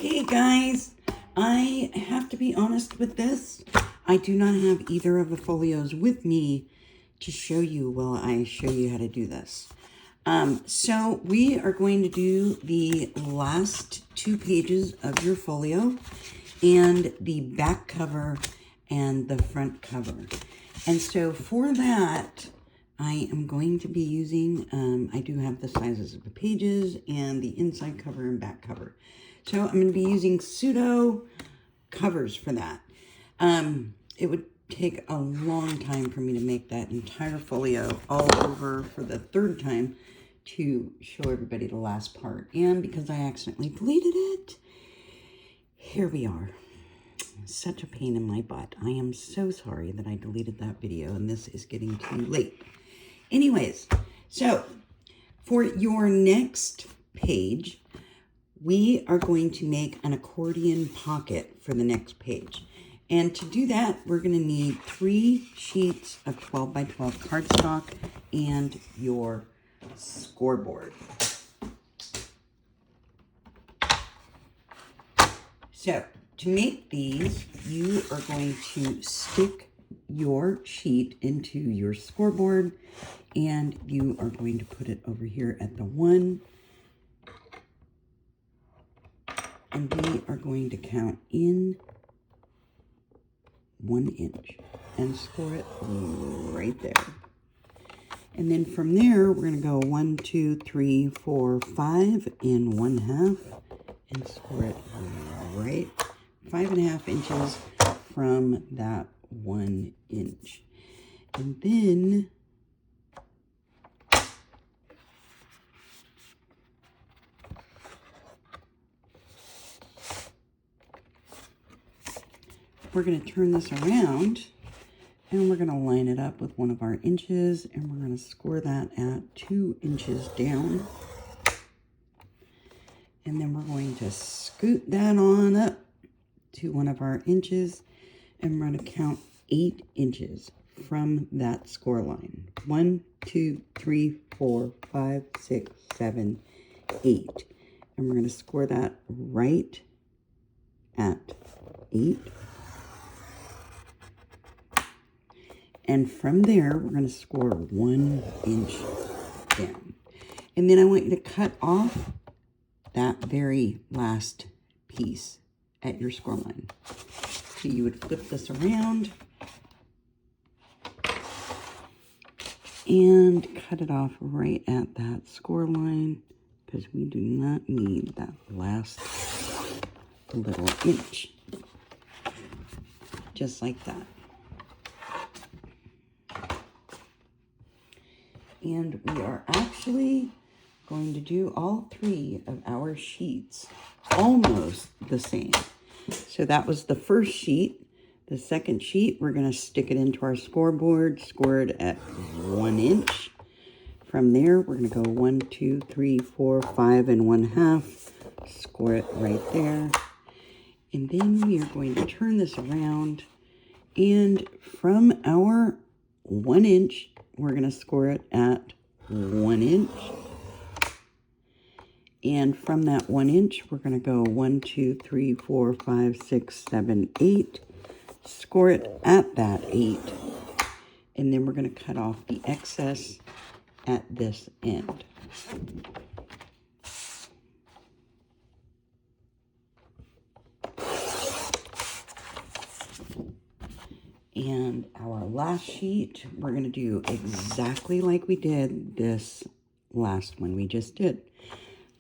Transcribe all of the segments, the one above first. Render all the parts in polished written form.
Okay, guys, I have to be honest with this. I do not have either of the folios with me to show you while I show you how to do this. So we are going to do the last 2 pages of your folio and the back cover and the front cover. And so for that, I am going to be using, I do have the sizes of the pages and the inside cover and back cover. So I'm going to be using pseudo covers for that. It would take a long time for me to make that entire folio all over for the 3rd time to show everybody the last part. And because I accidentally deleted it, here we are. Such a pain in my butt. I am so sorry that I deleted that video and this is getting too late. Anyways, so for your next page, we are going to make an accordion pocket for the next page. And to do that, we're going to need 3 sheets of 12 by 12 cardstock and your scoreboard. So to make these, you are going to stick your sheet into your scoreboard and you are going to put it over here at the 1. And we are going to count in 1 inch and score it right there. And then from there, we're going to go 1, 2, 3, 4, 5 in 1/2 and score it right 5.5 inches from that 1 inch. And then we're going to turn this around and we're going to line it up with one of our inches and we're going to score that at 2 inches down. And then we're going to scoot that on up to one of our inches and we're going to count 8 inches from that score line. 1, 2, 3, 4, 5, 6, 7, 8. And we're going to score that right at 8. And from there, we're going to score 1 inch down. And then I want you to cut off that very last piece at your score line. So you would flip this around and cut it off right at that score line because we do not need that last little inch. Just like that. And we are actually going to do all 3 of our sheets almost the same. So that was the first sheet. The second sheet, we're going to stick it into our scoreboard, score it at 1 inch. From there, we're going to go 1, 2, 3, 4, 5 and 1/2. Score it right there. And then we are going to turn this around. And from our 1 inch, we're going to score it at 1 inch. And from that 1 inch, we're going to go 1, 2, 3, 4, 5, 6, 7, 8. Score it at that 8. And then we're going to cut off the excess at this end. And our last sheet, we're going to do exactly like we did this last one we just did.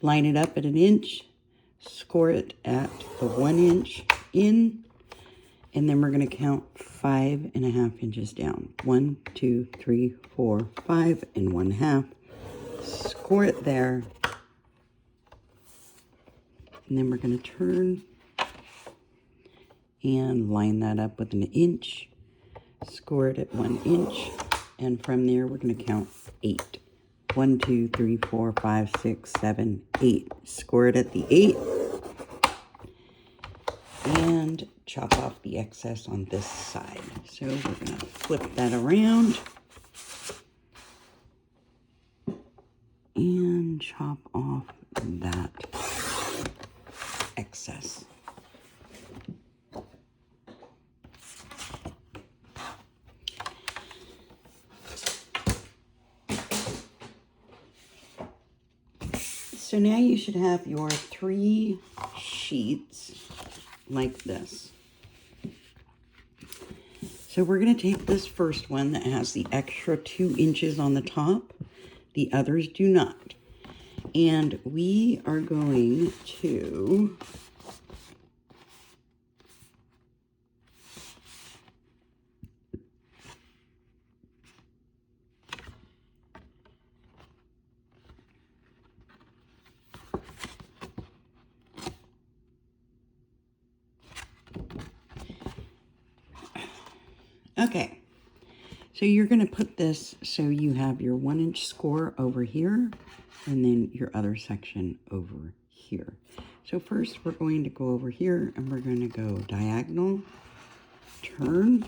Line it up at 1 inch, score it at the 1 inch in, and then we're going to count 5.5 inches down. 1, 2, 3, 4, 5 and 1/2. Score it there. And then we're going to turn and line that up with 1 inch. Score it at 1 inch, and from there we're going to count 8. 1, 2, 3, 4, 5, 6, 7, 8. Score it at the 8. And chop off the excess on this side. So we're going to flip that around. And chop off that excess. So now you should have your 3 sheets like this. So we're going to take this first one that has the extra 2 inches on the top. The others do not. And we are going to okay, so you're going to put this so you have your 1-inch score over here and then your other section over here. So first we're going to go over here and we're going to go diagonal, turn,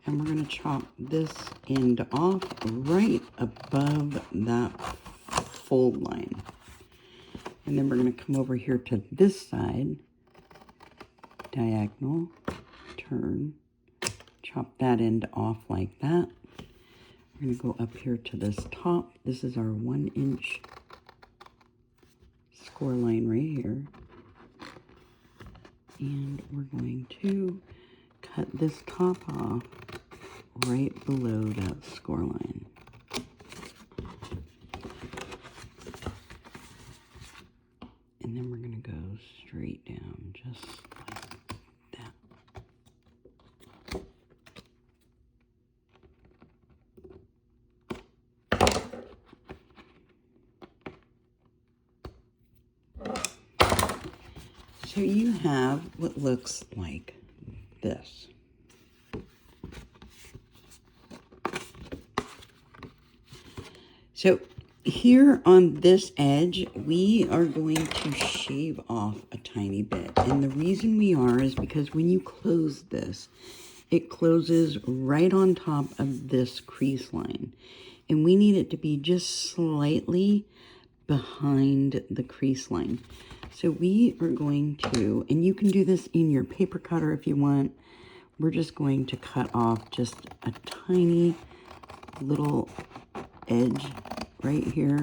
and we're going to chop this end off right above that fold line. And then we're going to come over here to this side, diagonal, turn, chop that end off like that. We're going to go up here to this top. This is our 1-inch score line right here. And we're going to cut this top off right below that score line. And then we're going to go straight down just like that. So you have what looks like this. So here on this edge, we are going to shave off a tiny bit. And the reason we are is because when you close this, it closes right on top of this crease line. And we need it to be just slightly behind the crease line. So we are going to, and you can do this in your paper cutter if you want. We're just going to cut off just a tiny little edge right here,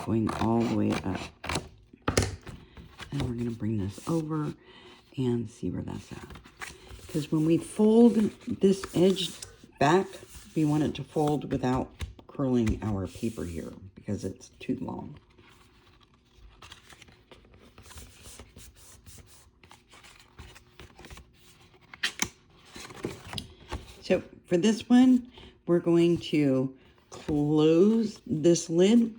going all the way up. And we're going to bring this over and see where that's at. Because when we fold this edge back, we want it to fold without curling our paper here because it's too long. So for this one, we're going to close this lid,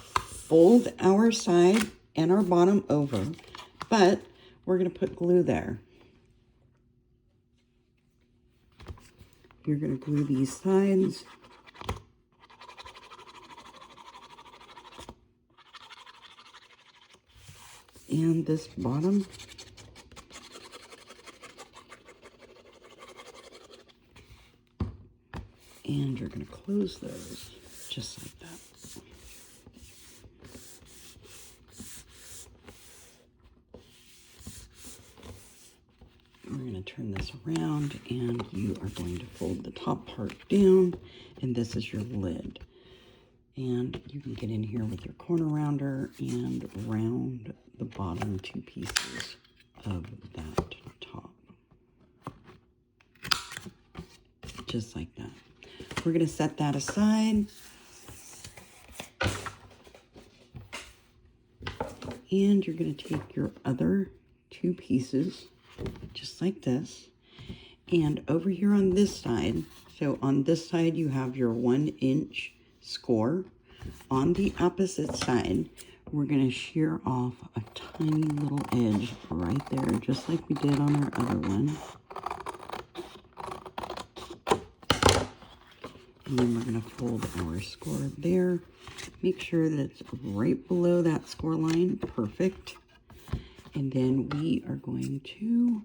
fold our side and our bottom over, but we're going to put glue there. You're going to glue these sides. And this bottom. And you're going to close those just like that. We're going to turn this around and you are going to fold the top part down, and this is your lid. And you can get in here with your corner rounder and round the bottom 2 pieces of that top. Just like that. We're going to set that aside. And you're going to take your other 2 pieces, just like this. And over here on this side, so on this side you have your 1-inch score. On the opposite side, we're going to shear off a tiny little edge right there, just like we did on our other one. And then we're going to fold our score there. Make sure that it's right below that score line. Perfect. And then we are going to,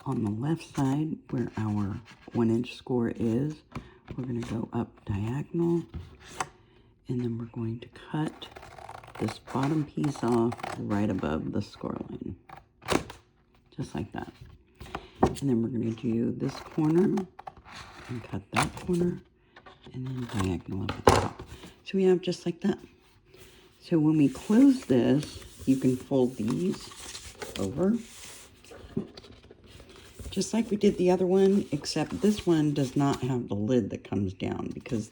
on the left side where our 1-inch score is, we're going to go up diagonal. And then we're going to cut this bottom piece off right above the score line. Just like that. And then we're going to do this corner and cut that corner. and then diagonal up at the top. So we have just like that. So when we close this, you can fold these over, just like we did the other one, except this one does not have the lid that comes down because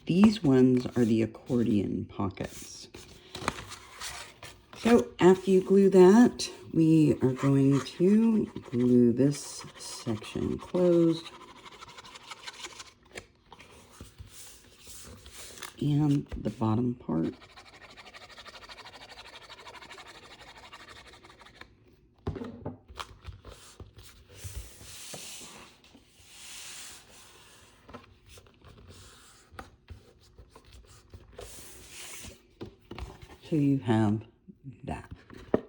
these ones are the accordion pockets. So after you glue that, we are going to glue this section closed and the bottom part. So you have that. And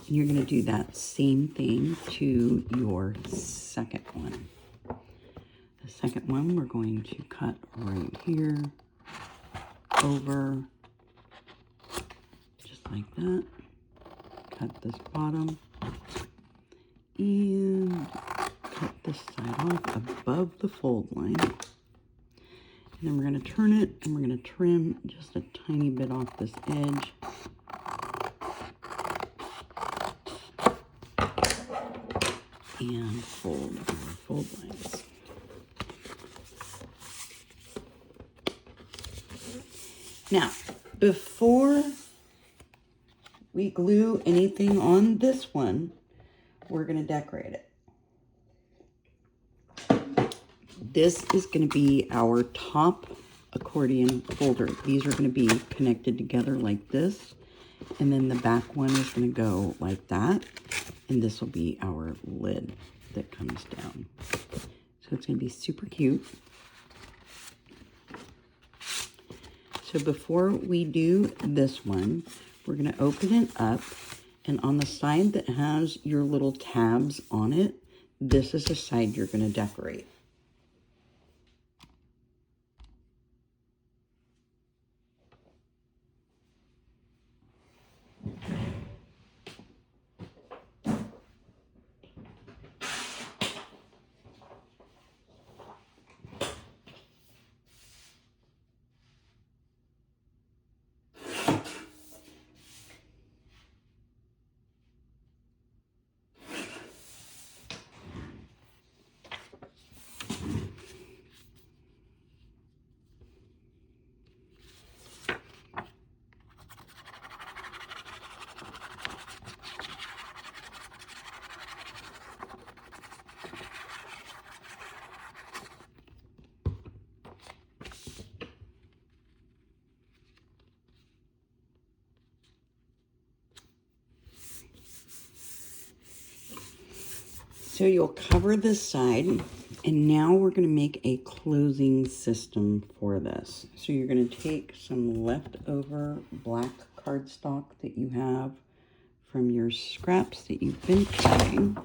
you're going to do that same thing to your second one. The second one we're going to cut right here, over, just like that. Cut this bottom, and cut this side off above the fold line. And then we're going to turn it, and we're going to trim just a tiny bit off this edge. And fold our fold lines. Now, before we glue anything on this one, we're going to decorate it. This is going to be our top accordion folder. These are going to be connected together like this. And then the back one is going to go like that. And this will be our lid that comes down. So it's going to be super cute. So before we do this one, we're going to open it up. And on the side that has your little tabs on it, this is the side you're going to decorate. So you'll cover this side, and now we're going to make a closing system for this. So you're going to take some leftover black cardstock that you have from your scraps that you've been cutting.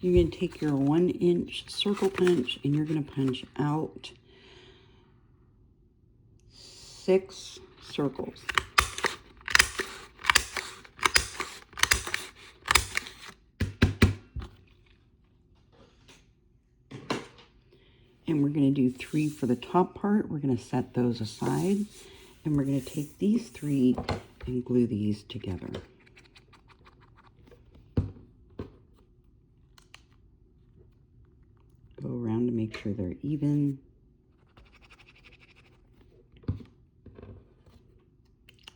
You're going to take your 1-inch circle punch and you're going to punch out 6 circles. And we're going to do 3 for the top part. We're going to set those aside. And we're going to take these 3 and glue these together. Go around to make sure they're even.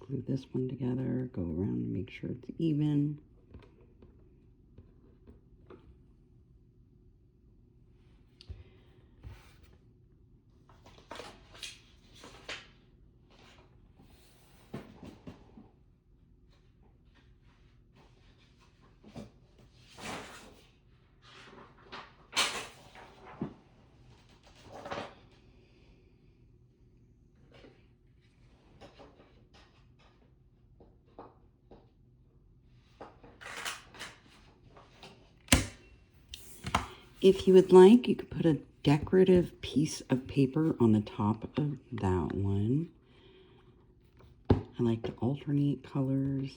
Glue this one together. Go around to make sure it's even. If you would like, you could put a decorative piece of paper on the top of that one. I like to alternate colors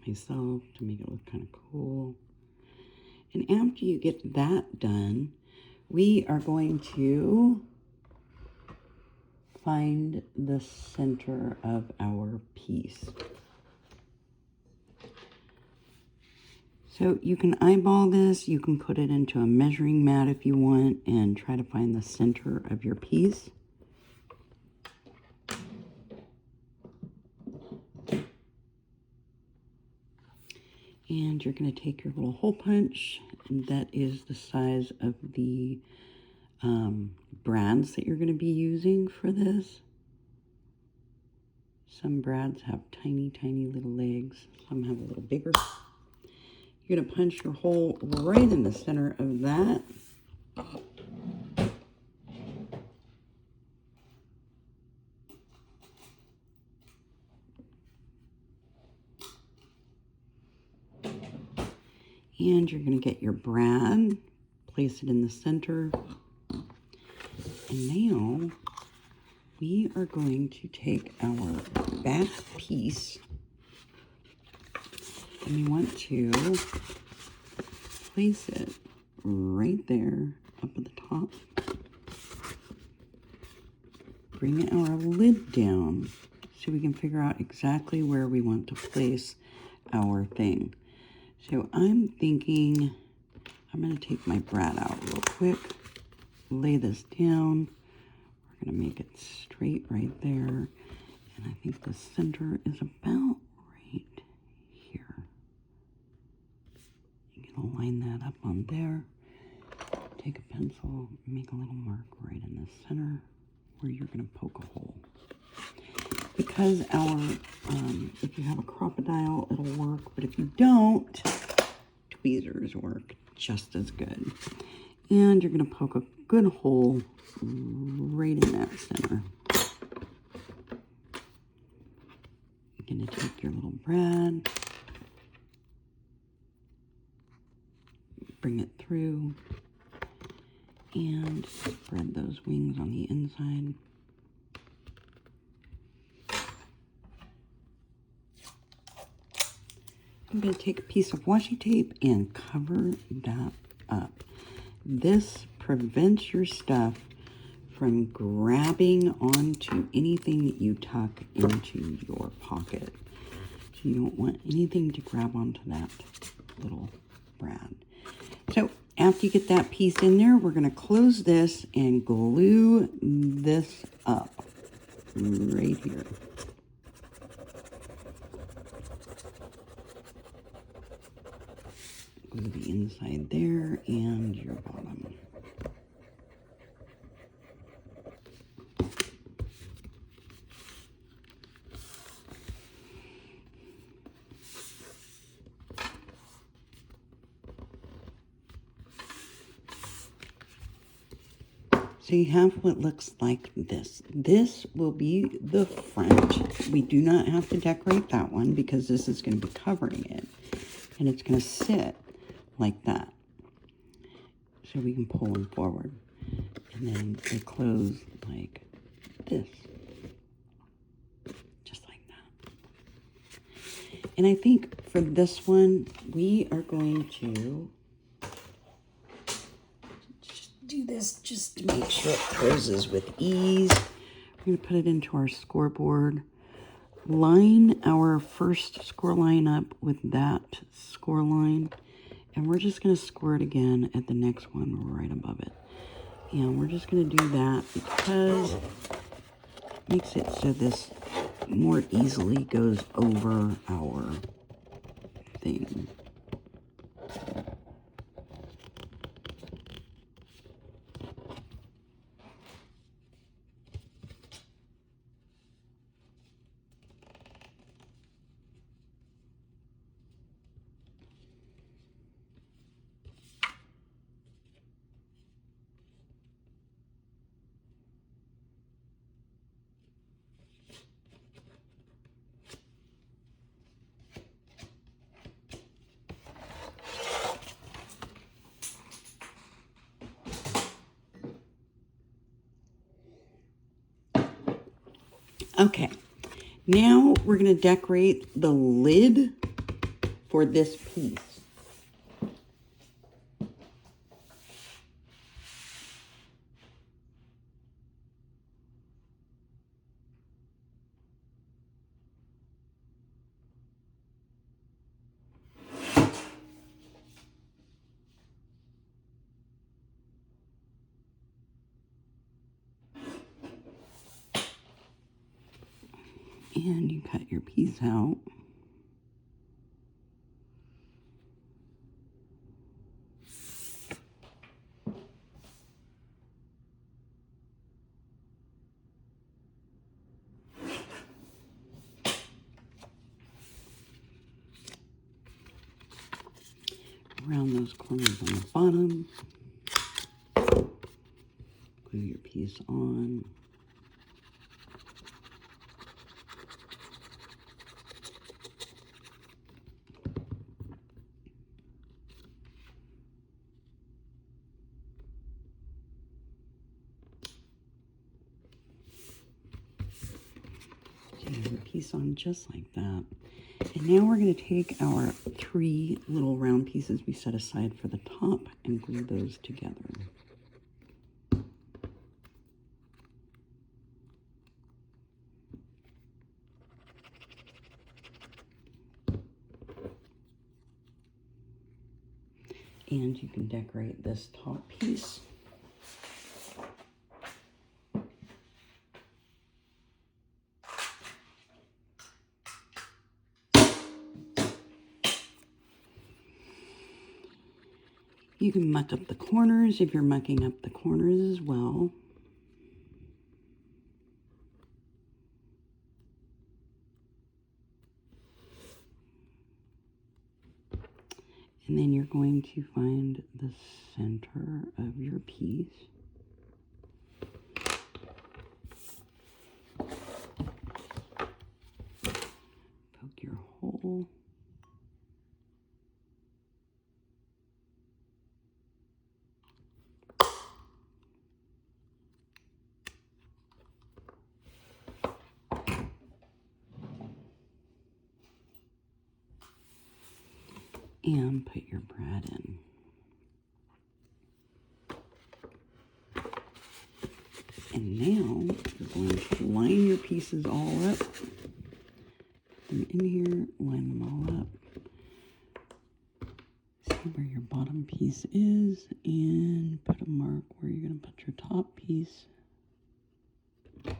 myself to make it look kind of cool. And after you get that done, we are going to find the center of our piece. So you can eyeball this, you can put it into a measuring mat if you want and try to find the center of your piece. And you're going to take your little hole punch, and that is the size of the brads that you're going to be using for this. Some brads have tiny, tiny little legs. Some have a little bigger. You're going to punch your hole right in the center of that. And you're going to get your brad, place it in the center. And now we are going to take our back piece and we want to place it right there up at the top. Bring our lid down so we can figure out exactly where we want to place our thing. So I'm thinking I'm going to take my brad out real quick, lay this down. We're going to make it straight right there. And I think the center is about right here. You can line that up on there. Take a pencil, make a little mark right in the center where you're going to poke a hole. Because if you have a crocodile, it'll work, but if you don't, tweezers work just as good. And you're going to poke a good hole right in that center. You're going to take your little brad, bring it through, and spread those wings on the inside. I'm going to take a piece of washi tape and cover that up. This prevents your stuff from grabbing onto anything that you tuck into your pocket. So you don't want anything to grab onto that little brad. So after you get that piece in there, we're going to close this and glue this up right here. Glue the inside there and your bottom. So you have what looks like this. This will be the front. We do not have to decorate that one because this is going to be covering it. And it's going to sit like that. So we can pull them forward. And then they close like this. Just like that. And I think for this one, we are going to do this just to make sure it closes with ease. We're going to put it into our scoreboard. Line our first score line up with that score line. And we're just going to score it again at the next one right above it. And we're just going to do that because it makes it so this more easily goes over our thing. Okay, now we're going to decorate the lid for this piece. And you cut your piece out. Around those corners on the bottom. Glue your piece on. Get your piece on just like that. And now we're going to take our 3 little round pieces we set aside for the top and glue those together. And you can decorate this top piece. You can muck up the corners if you're mucking up the corners as well. And then you're going to find the center of your piece. Poke your hole. And put your brad in. And now you're going to line your pieces all up. Put them in here, line them all up. See where your bottom piece is and put a mark where you're going to put your top piece. Go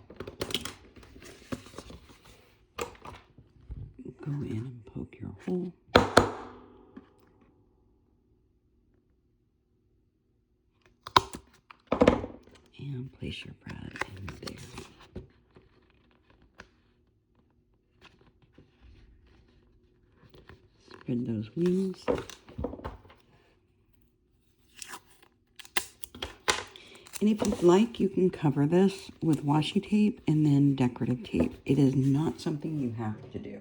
in and poke your hole. And place your brad in there. Spread those wings. And if you'd like, you can cover this with washi tape and then decorative tape. It is not something you have to do.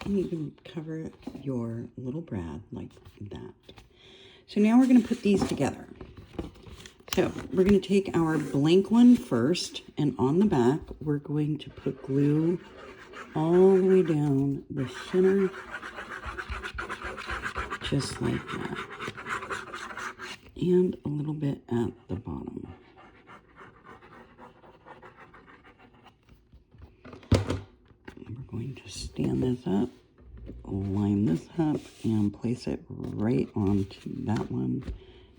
And you can cover your little brad like that. So now we're going to put these together. So we're going to take our blank one first, and on the back, we're going to put glue all the way down the center, just like that. And a little bit at the bottom. going to stand this up, line this up, and place it right onto that one,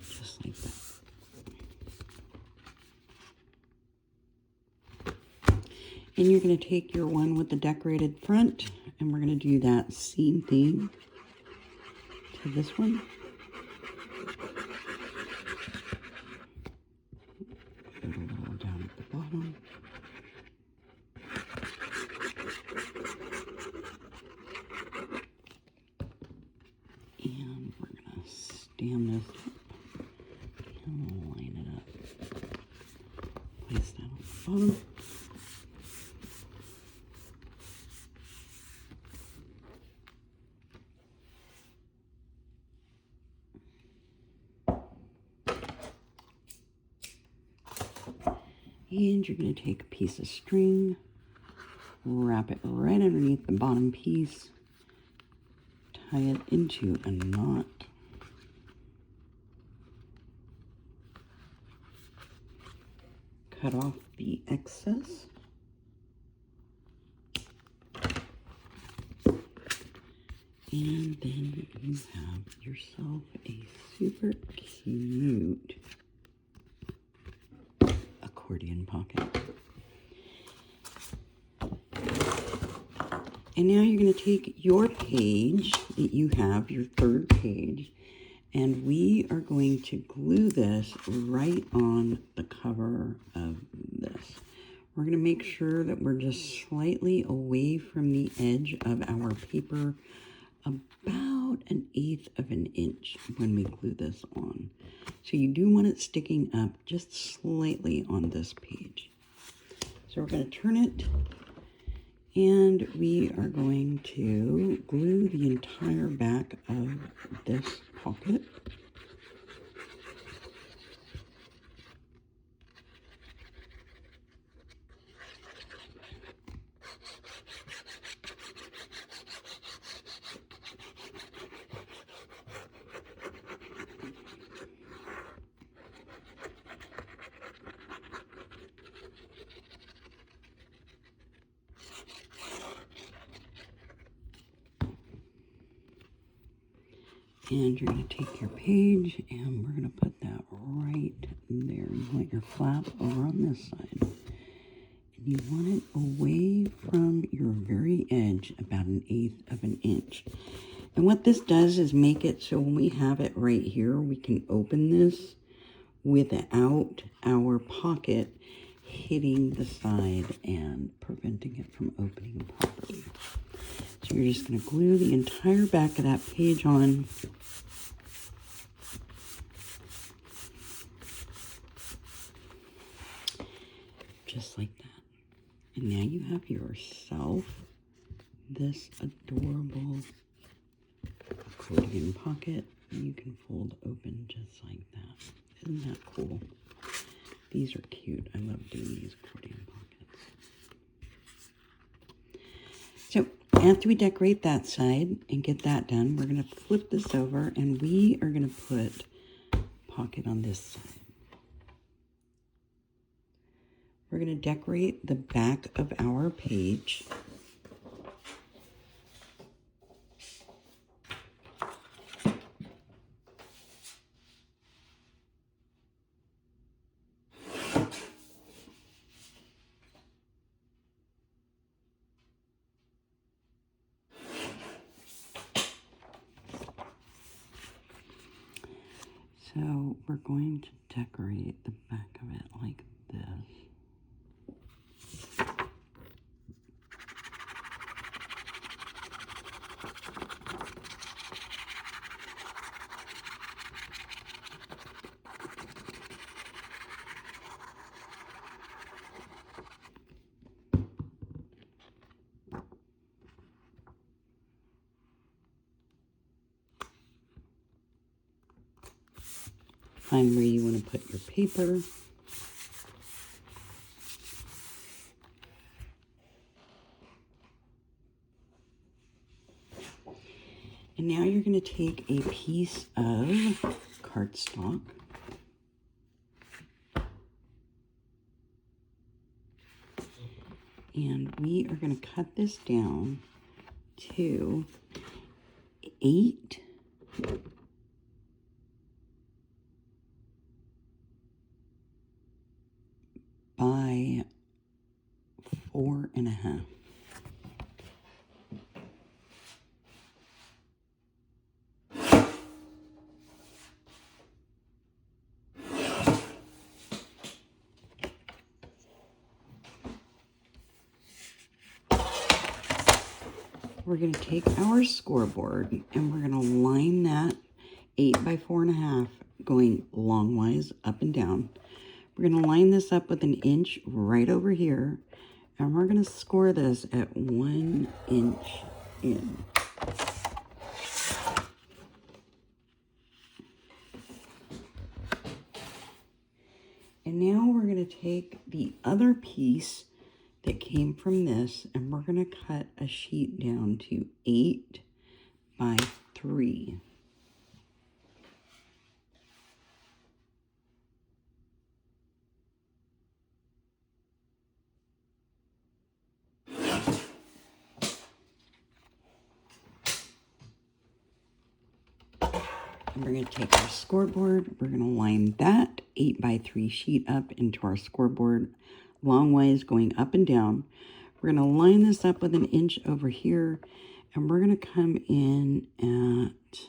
just like that. And you're going to take your one with the decorated front, and we're going to do that same thing to this one. Put a little down at the bottom. And we're going to stand this up and line it up. Place that on the bottom. And you're going to take a piece of string, wrap it right underneath the bottom piece, tie it into a knot, cut off the excess, and then you have yourself a super cute accordion pocket. And now you're going to take your page that you have, your third page, and we are going to glue this right on the cover of this. We're going to make sure that we're just slightly away from the edge of our paper, about 1/8 of an inch when we glue this on. So you do want it sticking up just slightly on this page. So we're going to turn it, and we are going to glue the entire back of this pocket. And you're going to take your page, and we're going to put that right there. You want your flap over on this side. And you want it away from your very edge, about 1/8 of an inch. And what this does is make it so when we have it right here, we can open this without our pocket hitting the side and preventing it from opening properly. So you're just going to glue the entire back of that page on. Just like that. And now you have yourself this adorable accordion pocket. You can fold open just like that. Isn't that cool? These are cute. I love doing these accordion pockets. So after we decorate that side and get that done, we're going to flip this over, and we are going to put a pocket on this side. We're going to decorate the back of our page. So we're going to decorate the back of it like this. Find where you want to put your paper. And now you're going to take a piece of cardstock. And we are going to cut this down to 8 by 4.5. We're going to take our scoreboard and we're going to line that 8 by 4.5 going longwise up and down. We're going to line this up with an inch right over here, and we're going to score this at 1 inch in. And now we're going to take the other piece that came from this, and we're going to cut a sheet down to 8 by 3. And we're going to take our scoreboard, we're going to line that 8 by 3 sheet up into our scoreboard, long ways going up and down. We're going to line this up with an inch over here, and we're going to come in at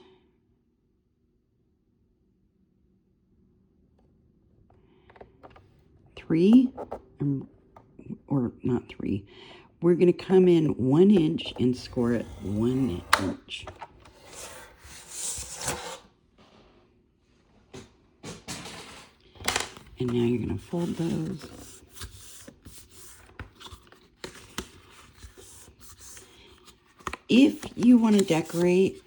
3, or not 3. We're going to come in 1 inch and score it 1 inch. And now you're going to fold those. If you want to decorate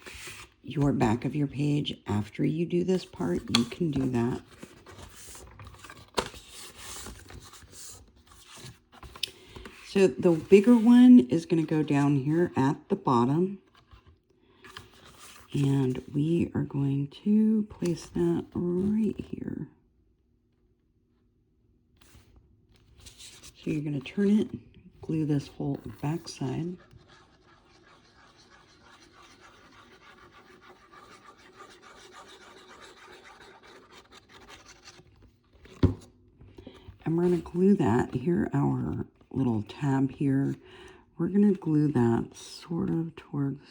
your back of your page after you do this part, you can do that. So the bigger one is going to go down here at the bottom. And we are going to place that right here. So you're going to turn it, glue this whole back side. And we're going to glue that here, our little tab here. We're going to glue that sort of towards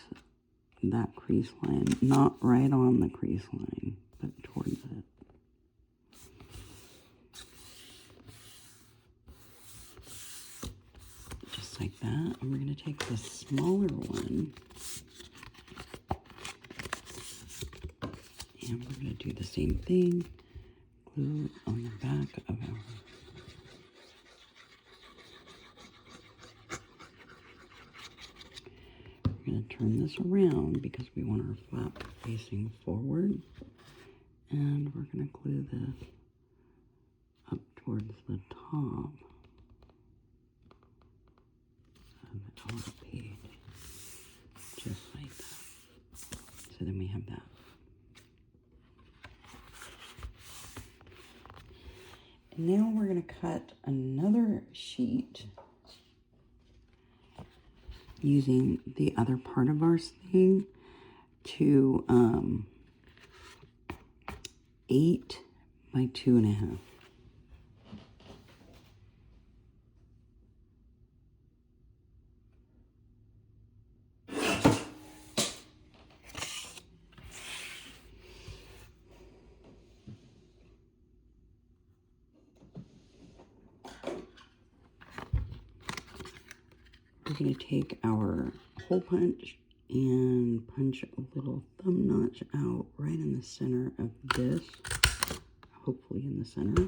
that crease line, not right on the crease line, but towards it. Just like that. And we're going to take the smaller one and we're going to do the same thing. Glue on the back of our going to turn this around because we want our flap facing forward, and we're going to glue this up towards the top of our page, just like that. So then we have that. And now we're going to cut another sheet using the other part of our thing to 8 by 2.5. We're going to take our hole punch and punch a little thumb notch out right in the center of this, hopefully in the center.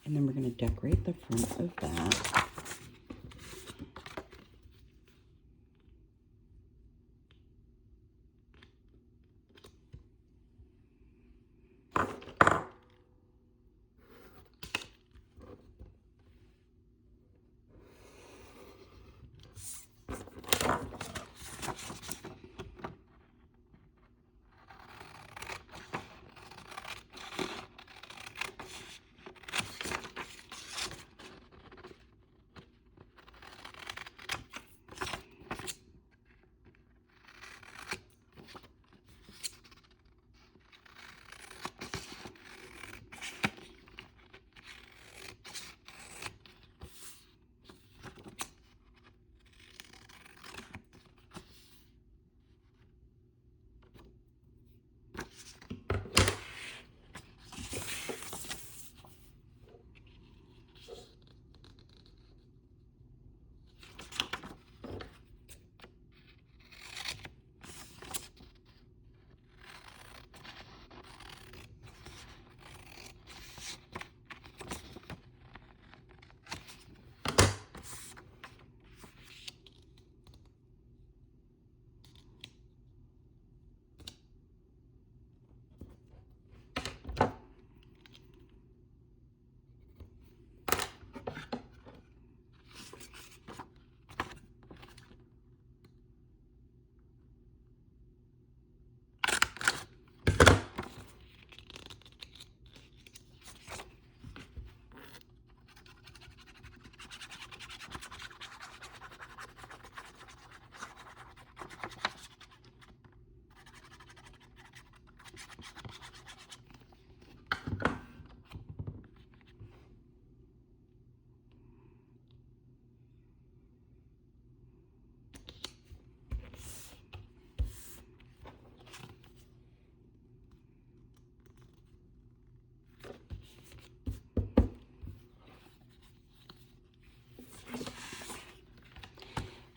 And then we're going to decorate the front of that.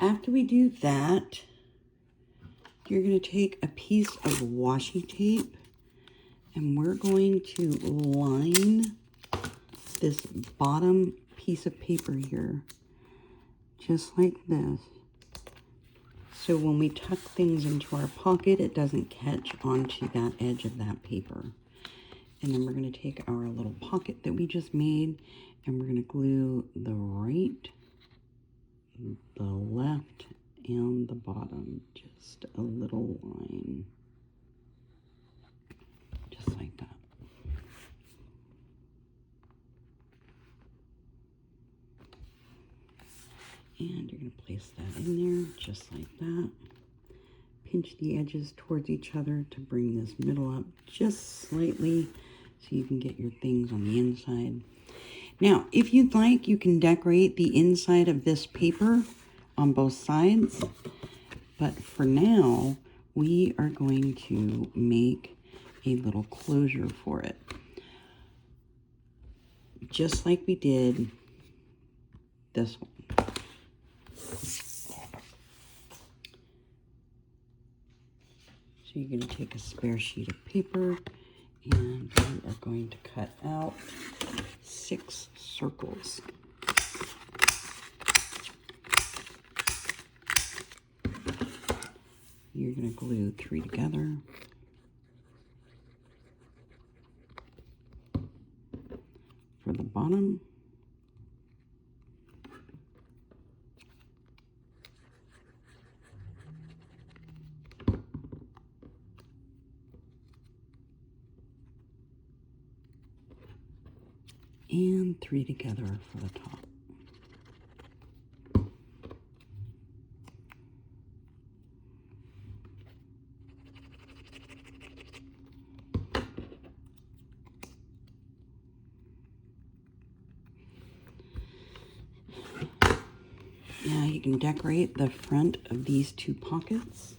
After we do that, you're going to take a piece of washi tape and we're going to line this bottom piece of paper here, just like this. So when we tuck things into our pocket, it doesn't catch onto that edge of that paper. And then we're going to take our little pocket that we just made and we're going to glue the right, the left, and the bottom. Just a little line. Just like that. And you're going to place that in there just like that. Pinch the edges towards each other to bring this middle up just slightly so you can get your things on the inside. Now, if you'd like, you can decorate the inside of this paper on both sides. But for now, we are going to make a little closure for it. Just like we did this one. So you're going to take a spare sheet of paper and you are going to cut out 6 circles. You're going to glue 3 together. For the bottom. And 3 together for the top. Now you can decorate the front of these 2 pockets.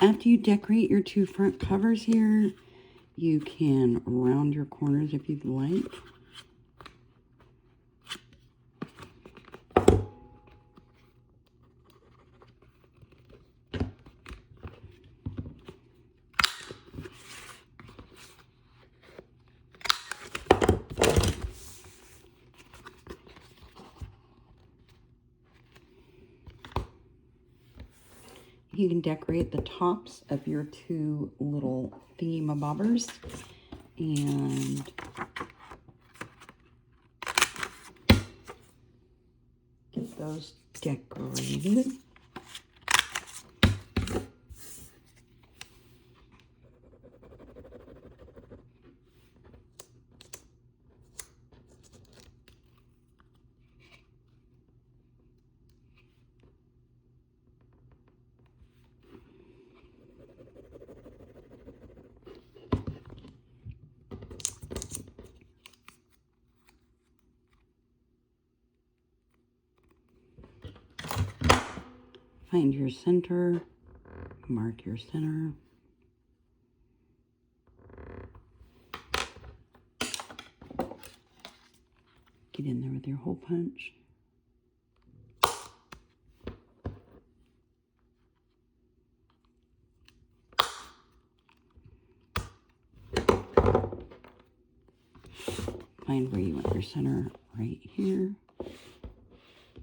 after you decorate your two front covers here, you can round your corners if you'd like. You can decorate the tops of your two little thingamabobbers and get those decorated. Find your center, mark your center. Get in there with your hole punch. Find where you want your center, right here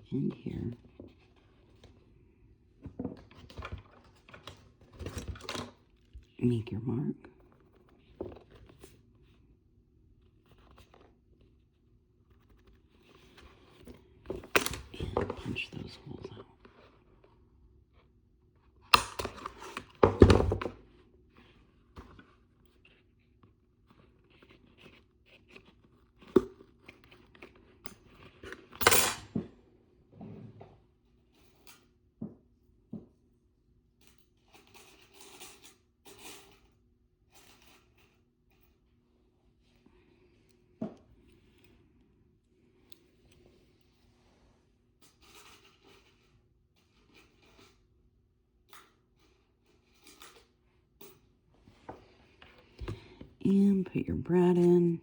and here. Make your mark. And punch those holes out. And put your brad in.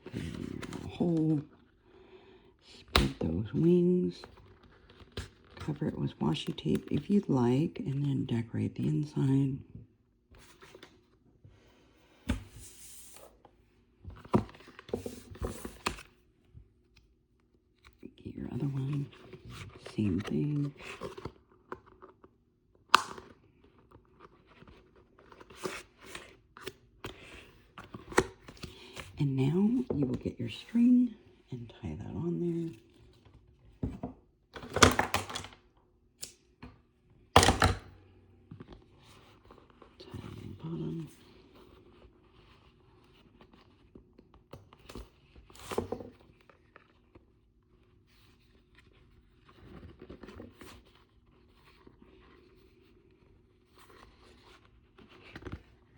Put it in your hole. Spread those wings. Cover it with washi tape if you'd like, and then decorate the inside. Get your other one. Same thing. And now you will get your string and tie that on there. Tie on the bottom.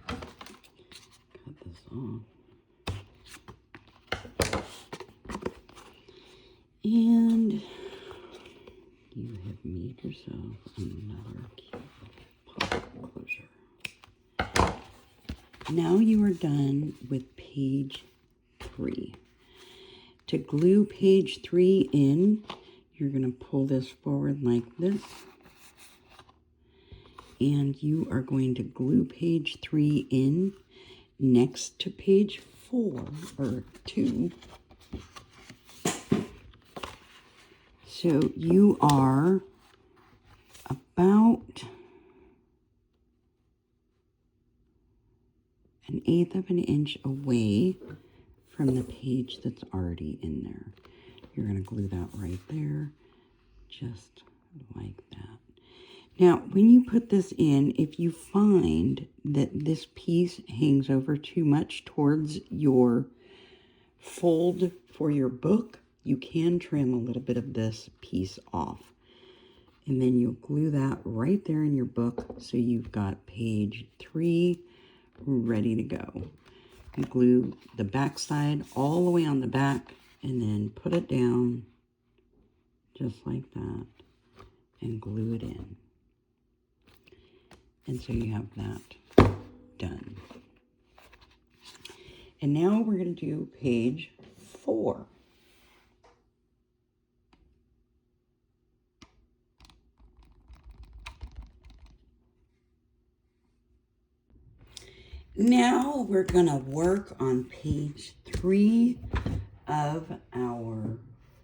Cut this off. And you have made yourself another cute pocket closure. Now you are done with page 3. To glue page 3 in, you're going to pull this forward like this. And you are going to glue page 3 in next to page 4 or 2. So you are about 1/8 of an inch away from the page that's already in there. You're going to glue that right there, just like that. Now, when you put this in, if you find that this piece hangs over too much towards your fold for your book, you can trim a little bit of this piece off. And then you'll glue that right there in your book so you've got page 3 ready to go. You glue the back side all the way on the back and then put it down just like that and glue it in. And so you have that done. And now we're going to do page 4. Now we're going to work on page 3 of our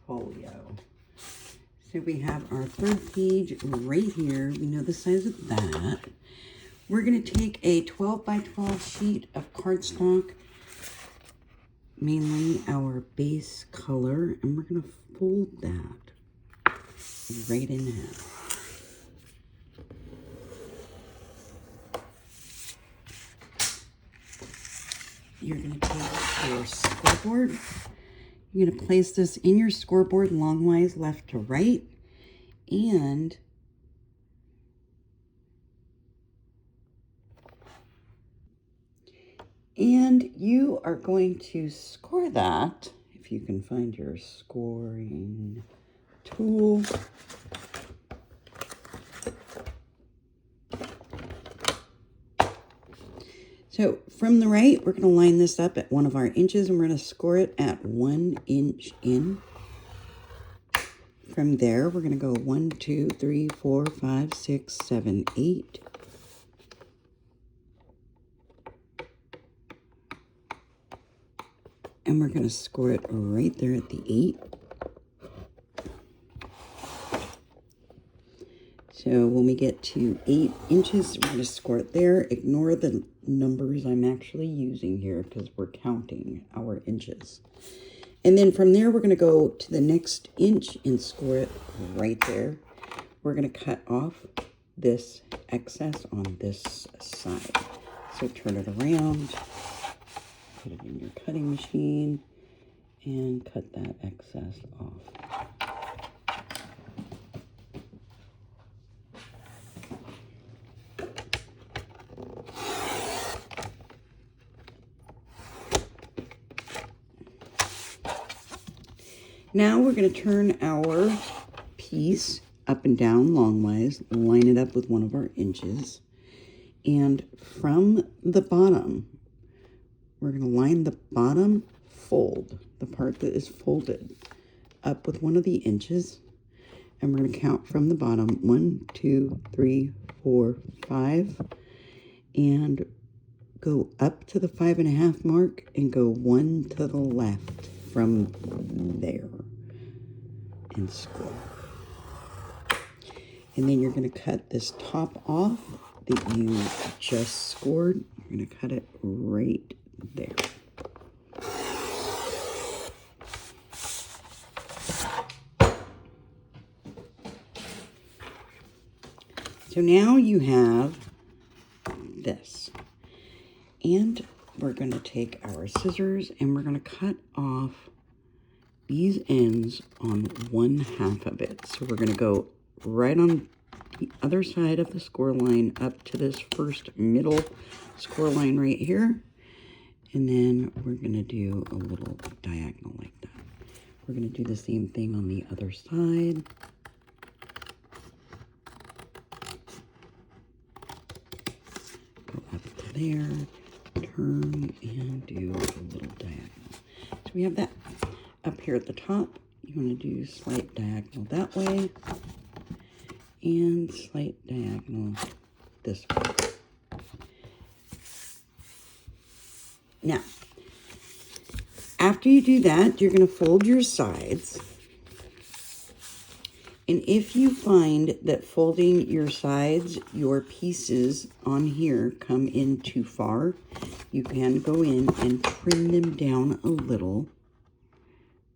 folio. So we have our 3rd page right here. We know the size of that. We're going to take a 12 by 12 sheet of cardstock, mainly our base color, and we're going to fold that right in half. You're going to take your scoreboard. You're going to place this in your scoreboard longwise left to right, and you are going to score that, if you can find your scoring tool. So from the right, we're going to line this up at 1 of our inches, and we're going to score it at 1 inch in. From there, we're going to go 1, 2, 3, 4, 5, 6, 7, 8. And we're going to score it right there at the 8. So when we get to 8 inches, we're going to score it there. Ignore the numbers I'm actually using here because we're counting our inches. And then from there, we're going to go to the next inch and score it right there. We're going to cut off this excess on this side. So turn it around, put it in your cutting machine, and cut that excess off. Now we're going to turn our piece up and down longwise, line it up with 1 of our inches, and from the bottom, we're going to line the bottom fold, the part that is folded, up with 1 of the inches, and we're going to count from the bottom 1, 2, 3, 4, 5, and go up to the 5.5 mark and go 1 to the left from there and score. And then you're going to cut this top off that you just scored. You're going to cut it right there. So now you have this. And we're going to take our scissors and we're going to cut off these ends on 1/2 of it. So we're going to go right on the other side of the score line up to this first middle score line right here. And then we're going to do a little diagonal like that. We're going to do the same thing on the other side. Go up to there. Turn and do a little diagonal. So we have that up here at the top. You want to do slight diagonal that way and slight diagonal this way. Now, after you do that, you're going to fold your sides. And if you find that folding your sides, your pieces on here come in too far, you can go in and trim them down a little.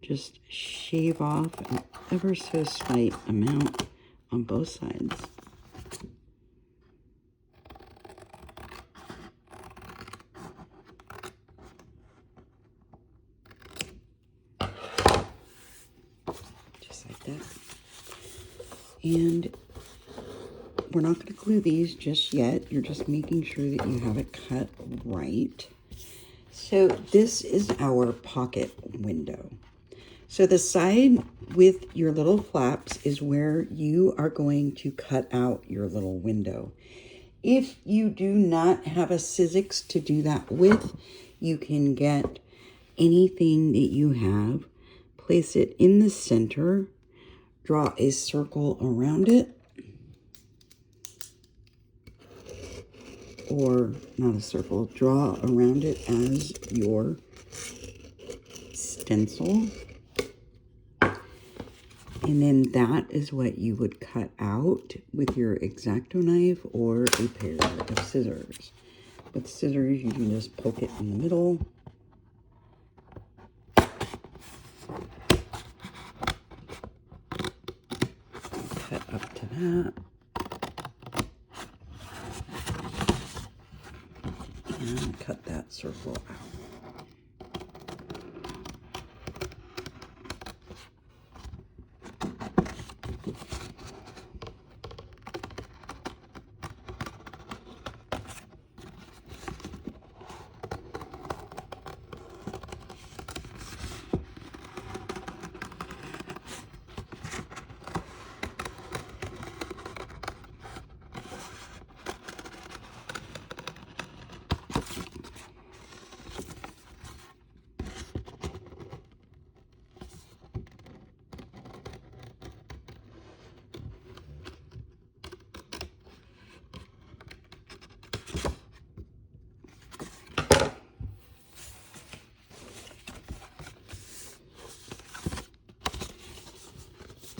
Just shave off an ever so slight amount on both sides. Just like that. And we're not going to glue these just yet. You're just making sure that you have it cut right. So this is our pocket window. So the side with your little flaps is where you are going to cut out your little window. If you do not have a Sizzix to do that with, you can get anything that you have, place it in the center, draw a circle around it, or not a circle, draw around it as your stencil. And then that is what you would cut out with your X-Acto knife or a pair of scissors. With scissors, you can just poke it in the middle. Cut up to that. And cut that circle out.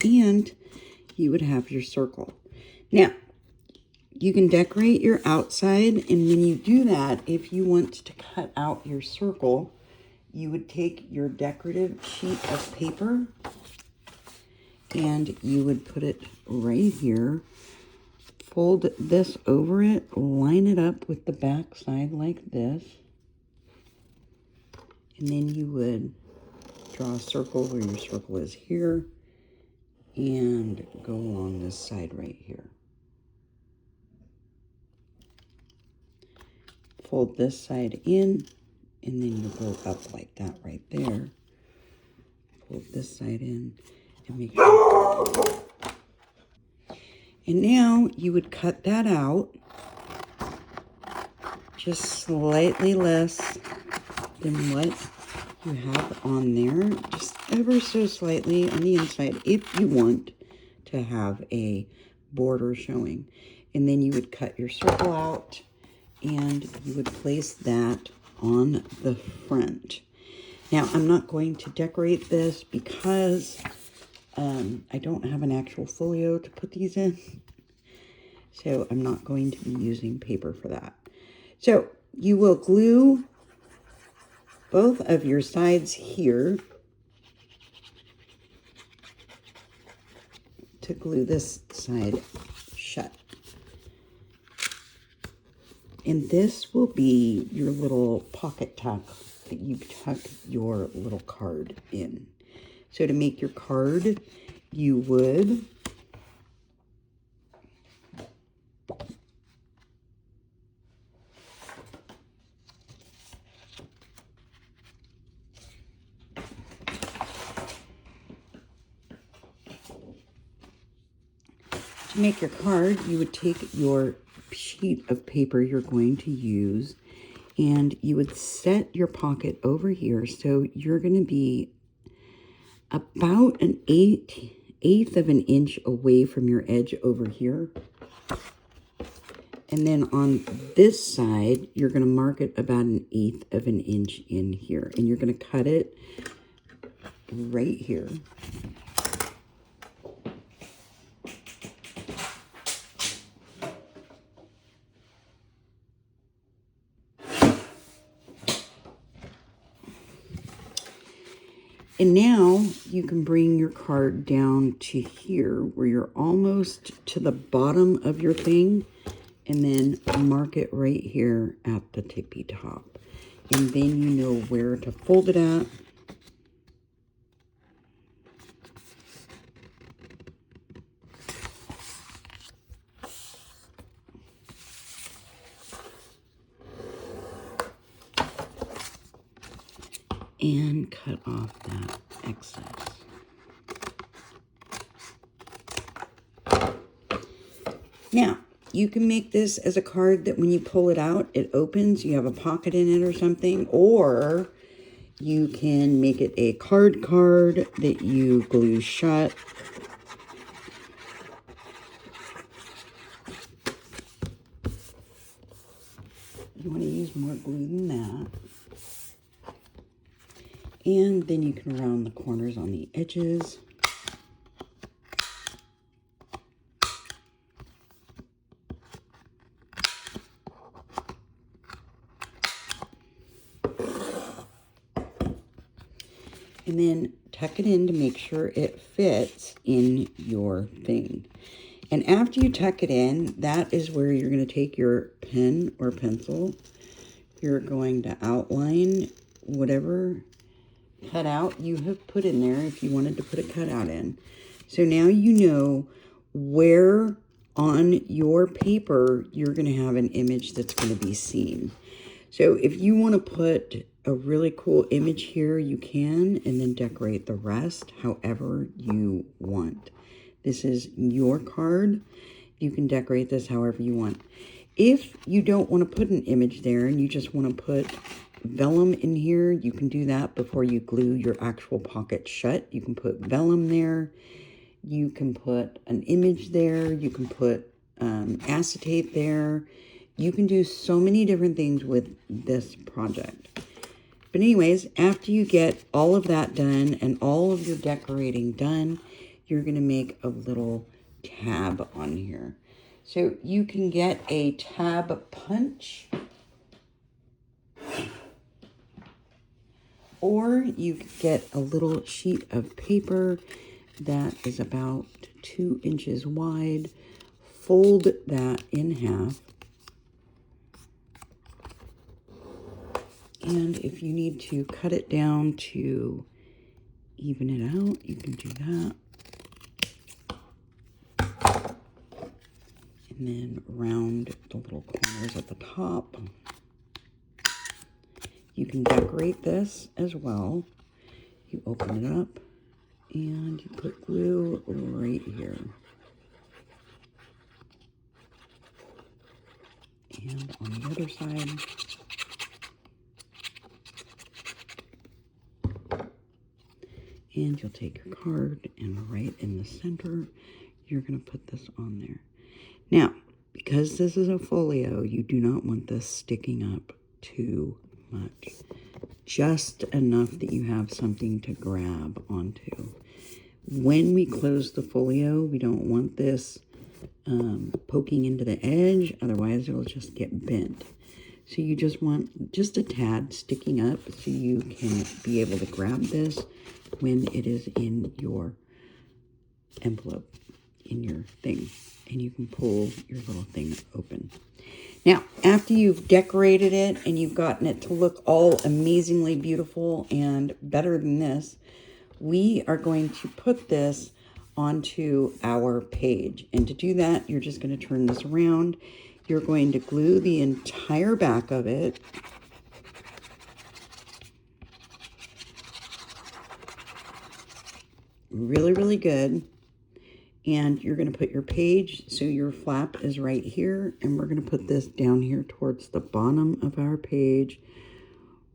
And you would have your circle. Now, you can decorate your outside, and when you do that, if you want to cut out your circle, you would take your decorative sheet of paper and you would put it right here, fold this over it, line it up with the back side like this, and then you would draw a circle where your circle is here, and go along this side right here. Fold this side in, and then you go up like that right there. Fold this side in, and make sure. And now you would cut that out, just slightly less than what you have on there, just ever so slightly on the inside if you want to have a border showing. And then you would cut your circle out and you would place that on the front. Now, I'm not going to decorate this because I don't have an actual folio to put these in. So I'm not going to be using paper for that. So you will glue both of your sides here to glue this side shut. And this will be your little pocket tuck that you tuck your little card in. So to make your card, you would make your card, you would take your sheet of paper you're going to use and you would set your pocket over here. So you're going to be about an eighth of an inch away from your edge over here. And then on this side, you're going to mark it about an eighth of an inch in here. And you're going to cut it right here. And now you can bring your card down to here where you're almost to the bottom of your thing, and then mark it right here at the tippy top. And then you know where to fold it at. And cut off that excess. Now, You can make this as a card that when you pull it out, it opens, you have a pocket in it or something, or you can make it a card that you glue shut. You want to use more glue than that. And then you can round the corners on the edges. And then tuck it in to make sure it fits in your thing. And after you tuck it in, that is where you're going to take your pen or pencil. You're going to outline whatever cutout you have put in there if you wanted to put a cutout in. So now you know where on your paper you're going to have an image that's going to be seen. So if you want to put a really cool image here, you can, and then decorate the rest however you want. This is your card. You can decorate this however you want. If you don't want to put an image there and you just want to put vellum in here, you can do that before you glue your actual pocket shut. You can put vellum there. You can put an image there. You can put acetate there. You can do so many different things with this project. But anyways, after you get all of that done and all of your decorating done, you're going to make a little tab on here. So you can get a tab punch, or you could get a little sheet of paper that is about 2 inches wide. Fold that in half. And if you need to cut it down to even it out, you can do that. And then round the little corners at the top. You can decorate this as well. You open it up and you put glue right here. And on the other side. And you'll take your card and right in the center, you're going to put this on there. Now, because this is a folio, you do not want this sticking up too much. Just enough that you have something to grab onto. When we close the folio, we don't want this poking into the edge, otherwise it'll just get bent. So you just want just a tad sticking up so you can be able to grab this when it is in your envelope, in your thing. And you can pull your little thing open. Now, after you've decorated it and you've gotten it to look all amazingly beautiful and better than this, we are going to put this onto our page. And to do that, you're just going to turn this around. You're going to glue the entire back of it. Really, really good. And you're going to put your page, so your flap is right here, and we're going to put this down here towards the bottom of our page,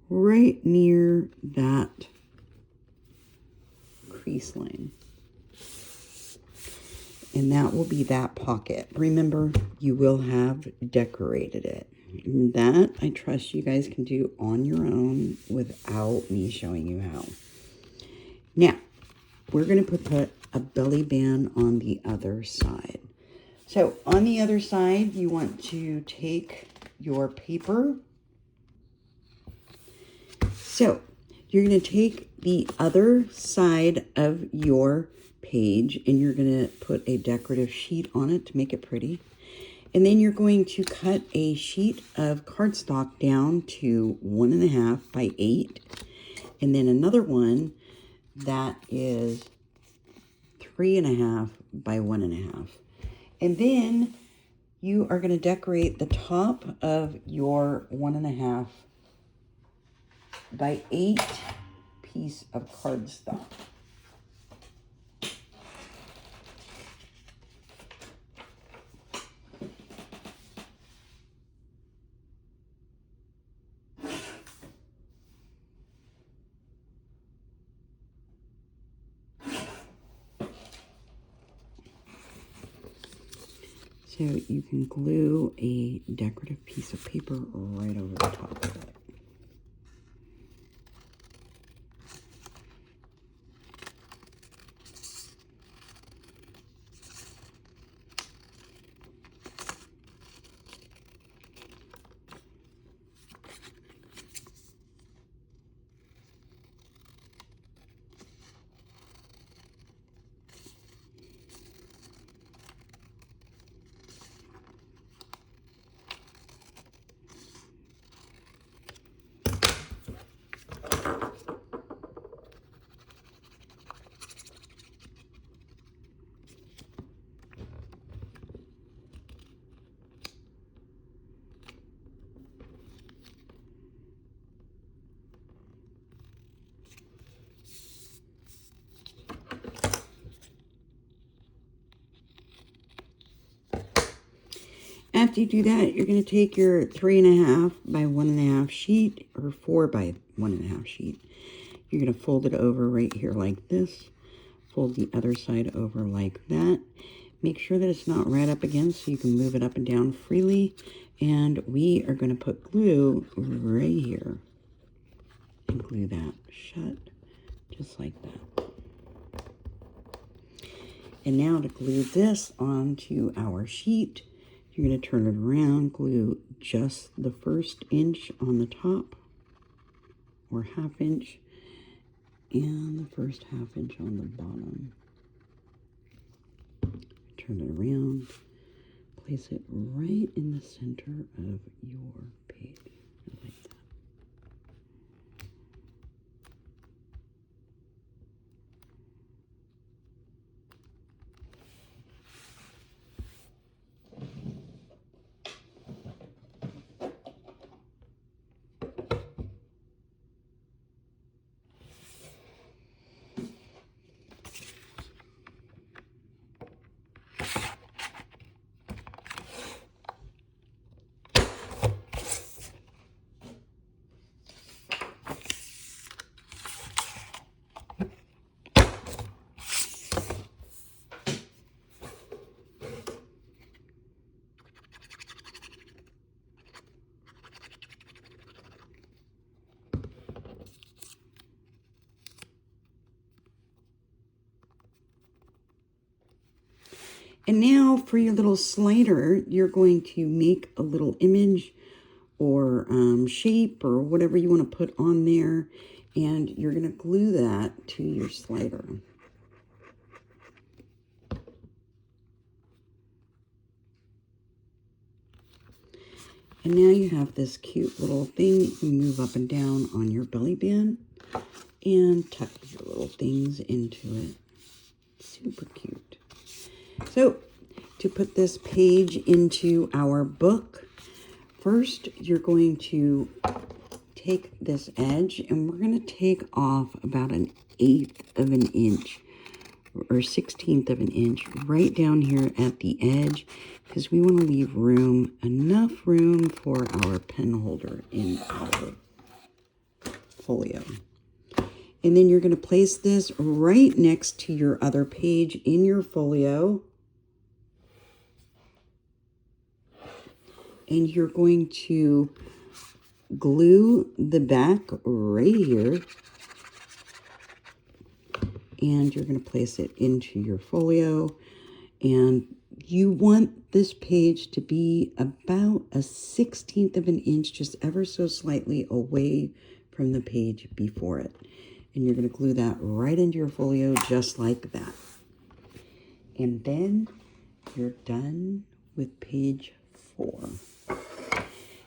right near that crease line. And that will be that pocket. Remember, you will have decorated it. And that, I trust you guys can do on your own without me showing you how. Now, we're going to put a belly band on the other side. So on the other side, you want to take your paper. So you're going to take the other side of your page and you're going to put a decorative sheet on it to make it pretty. And then you're going to cut a sheet of cardstock down to 1.5 by 8. And then another one that is 3.5 by 1.5. And then you are going to decorate the top of your 1.5 by 8 piece of cardstock. So you can glue a decorative piece of paper right over the top of it. After you do that, you're going to take your 3.5 by 1.5 sheet, or 4 by 1.5 sheet. You're going to fold it over right here like this. Fold the other side over like that. Make sure that it's not right up against so you can move it up and down freely. And we are going to put glue right here. And glue that shut, just like that. And now to glue this onto our sheet, you're going to turn it around, glue just the first inch on the top, or 1/2 inch, and the first 1/2 inch on the bottom. Turn it around, place it right in the center of your page, like that. And now for your little slider, you're going to make a little image or shape or whatever you want to put on there. And you're going to glue that to your slider. And now you have this cute little thing you can move up and down on your belly band and tuck your little things into it. Super cute. So to put this page into our book, first you're going to take this edge and we're going to take off about 1/8 of an inch or 1/16 of an inch right down here at the edge, because we want to leave room, enough room for our pen holder in our folio. And then you're going to place this right next to your other page in your folio. And you're going to glue the back right here. And you're going to place it into your folio. And you want this page to be about 1/16 of an inch, just ever so slightly away from the page before it. And you're going to glue that right into your folio just like that. And then you're done with page 4.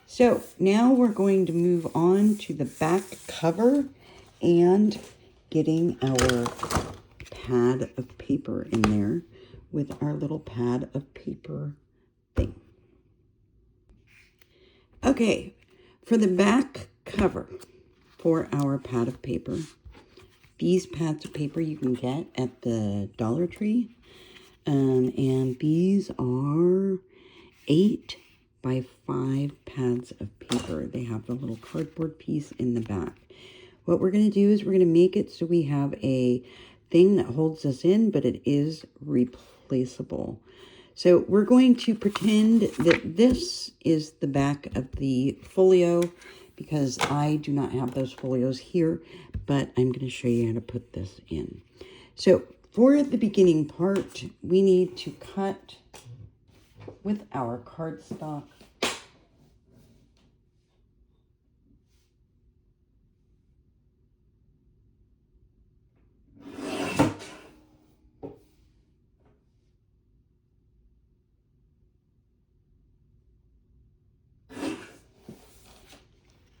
So now we're going to move on to the back cover and getting our pad of paper in there with our little pad of paper thing. Okay, for the back cover for our pad of paper, these pads of paper you can get at the Dollar Tree. And these are 8 by 5 pads of paper. They have the little cardboard piece in the back. What we're going to do is we're going to make it so we have a thing that holds us in, but it is replaceable. So we're going to pretend that this is the back of the folio because I do not have those folios here, but I'm going to show you how to put this in. So for the beginning part, we need to cut with our cardstock.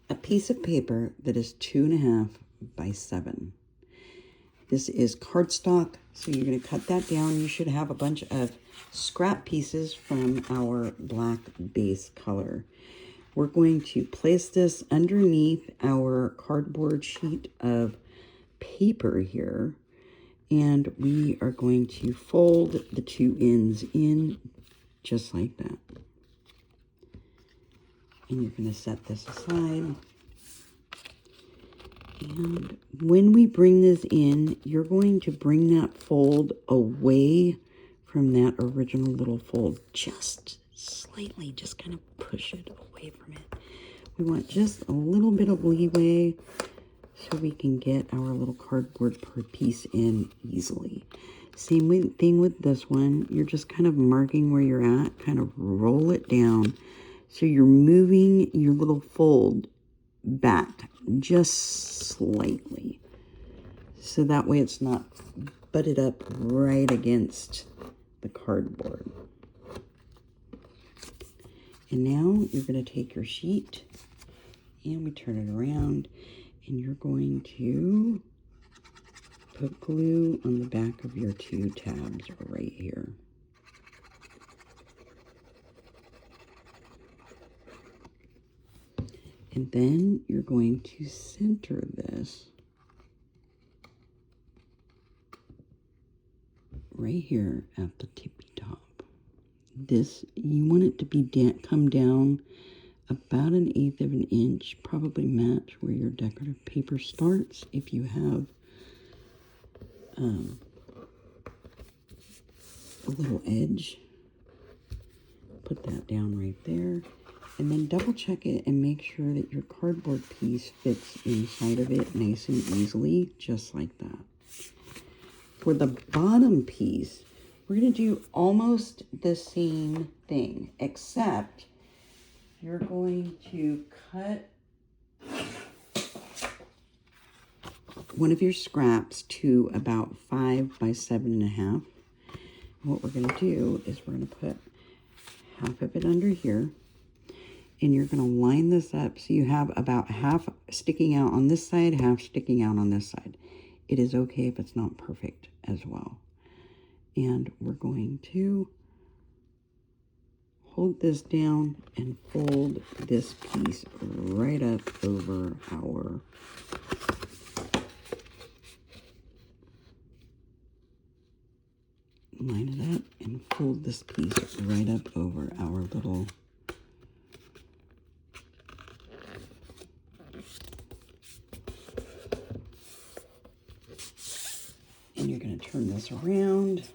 A piece of paper that is 2.5 by 7. This is cardstock, so you're going to cut that down. You should have a bunch of scrap pieces from our black base color. We're going to place this underneath our cardboard sheet of paper here, and we are going to fold the two ends in just like that. And you're going to set this aside. And when we bring this in, you're going to bring that fold away from that original little fold. Just slightly, just kind of push it away from it. We want just a little bit of leeway so we can get our little cardboard piece in easily. Same thing with this one. You're just kind of marking where you're at, kind of roll it down. So you're moving your little fold back just slightly. So that way it's not butted up right against the cardboard. And now you're going to take your sheet and we turn it around and you're going to put glue on the back of your two tabs right here. And then you're going to center this right here at the tippy top. This, you want it to be come down about 1/8 of an inch, probably match where your decorative paper starts. If you have a little edge, put that down right there. And then double check it and make sure that your cardboard piece fits inside of it nice and easily, just like that. For the bottom piece, we're going to do almost the same thing, except you're going to cut one of your scraps to about 5 by 7.5. What we're going to do is we're going to put half of it under here. And you're going to line this up so you have about half sticking out on this side, half sticking out on this side. It is okay if it's not perfect as well. And we're going to hold this down and fold this piece right up over our line it up and fold this piece right up over our little and you're going to turn this around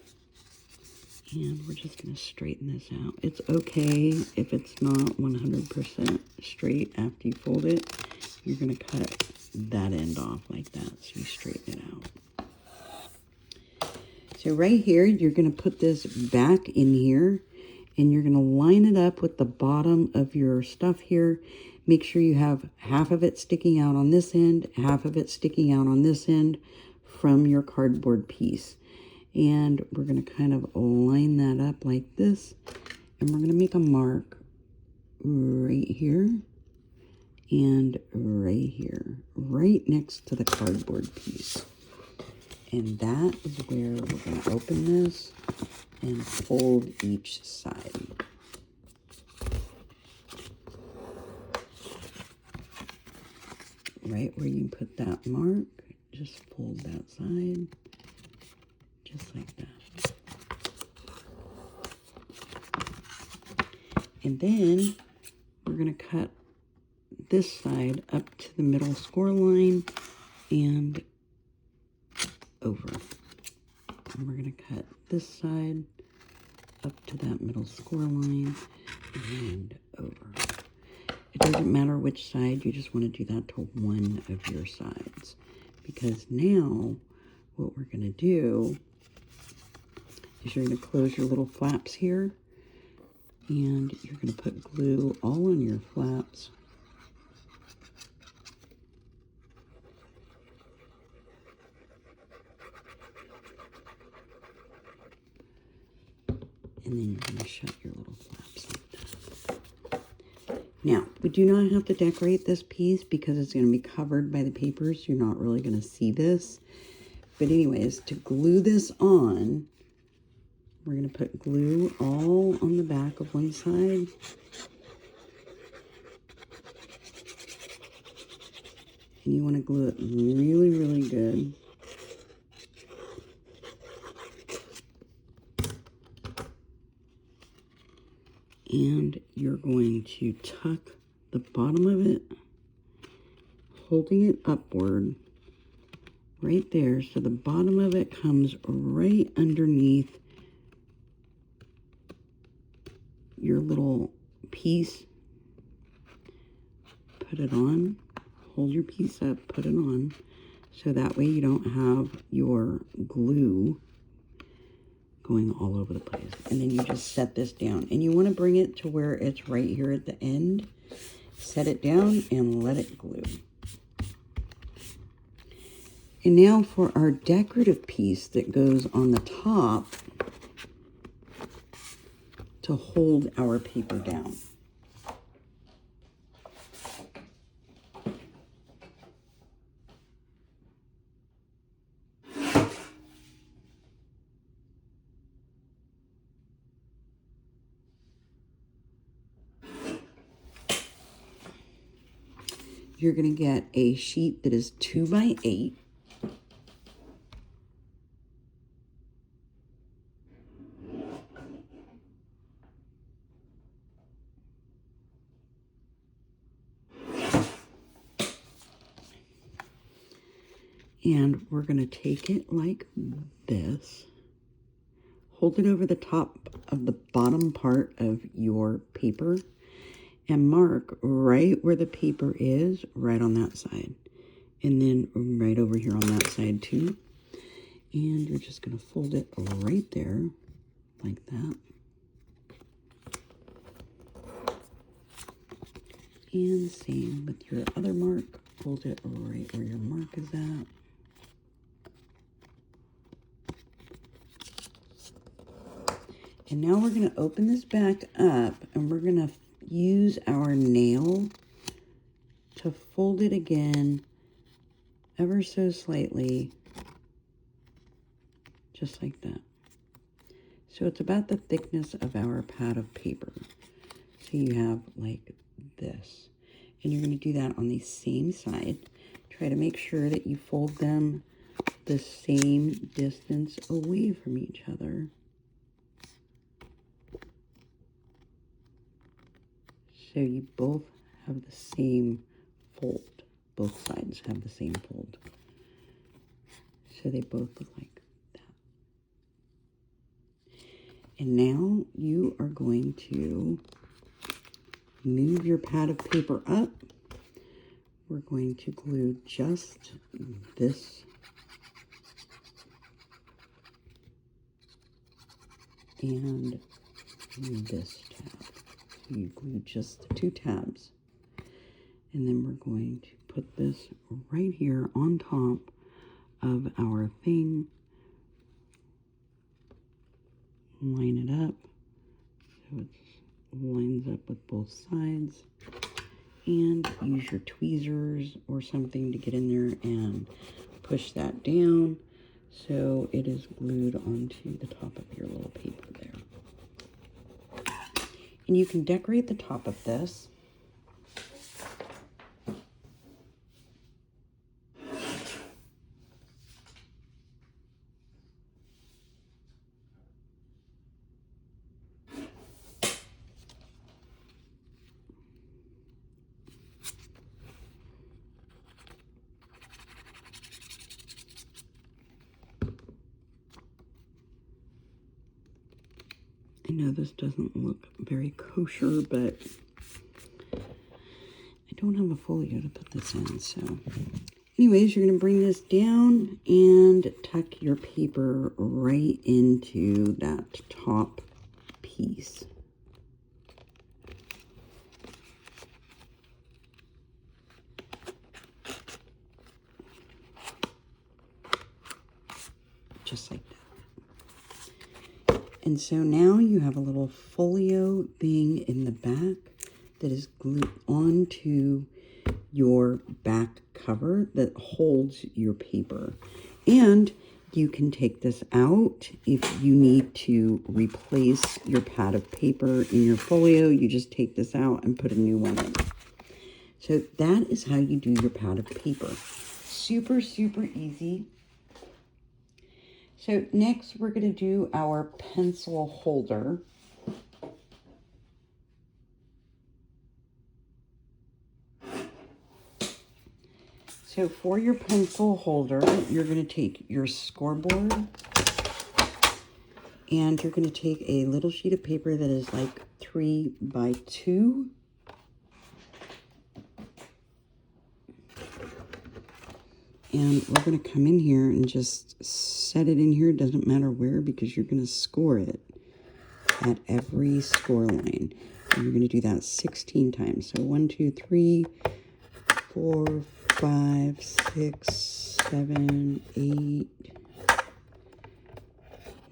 and we're just going to straighten this out. It's okay if it's not 100% straight after you fold it. You're going to cut that end off like that so you straighten it out. So right here, you're going to put this back in here and you're going to line it up with the bottom of your stuff here. Make sure you have half of it sticking out on this end, half of it sticking out on this end from your cardboard piece. And we're going to kind of line that up like this. And we're going to make a mark right here and right here, right next to the cardboard piece. And that is where we're going to open this and fold each side. Right where you put that mark, just fold that side, just like that. And then we're going to cut this side up to the middle score line and over. And we're going to cut this side up to that middle score line and over. It doesn't matter which side, you just want to do that to one of your sides. Because now, what we're going to do is you're going to close your little flaps here, and you're going to put glue all on your flaps. And then you're going to shut your little flaps like that. Now, we do not have to decorate this piece because it's going to be covered by the papers. You're not really going to see this. But anyways, to glue this on, we're going to put glue all on the back of one side. And you want to glue it really, really good. And you're going to tuck the bottom of it, holding it upward right there. So the bottom of it comes right underneath your little piece. Put it on, hold your piece up, put it on. So that way you don't have your glue going all over the place. And then you just set this down. And you want to bring it to where it's right here at the end. Set it down and let it glue. And now for our decorative piece that goes on the top to hold our paper down. You're going to get a sheet that is 2 by 8. And we're going to take it like this. Hold it over the top of the bottom part of your paper. And mark right where the paper is, right on that side. And then right over here on that side too. And you're just going to fold it right there, like that. And same with your other mark. Fold it right where your mark is at. And now we're going to open this back up, and we're going to use our nail to fold it again ever so slightly, just like that. So it's about the thickness of our pad of paper. So you have like this. And you're going to do that on the same side. Try to make sure that you fold them the same distance away from each other. So you both have the same fold. Both sides have the same fold. So they both look like that. And now you are going to move your pad of paper up. We're going to glue just this and this tab. You glue just the 2 tabs. And then we're going to put this right here on top of our thing. Line it up so it lines up with both sides. And use your tweezers or something to get in there and push that down so it is glued onto the top of your little paper there. And you can decorate the top of this. I know this doesn't look very kosher, but I don't have a folio to put this in, so. Anyways, you're going to bring this down and tuck your paper right into that top piece. Just like that. And so now you have a little folio thing in the back that is glued onto your back cover that holds your paper. And you can take this out if you need to replace your pad of paper in your folio. You just take this out and put a new one in. So that is how you do your pad of paper. Super, super easy. So next we're going to do our pencil holder. So for your pencil holder, you're going to take your scoreboard and you're going to take a little sheet of paper that is like 3 by 2. And we're going to come in here and just set it in here. It doesn't matter where, because you're going to score it at every score line. And you're going to do that 16 times. So 1, 2, 3, 4, 5, 6, 7, 8,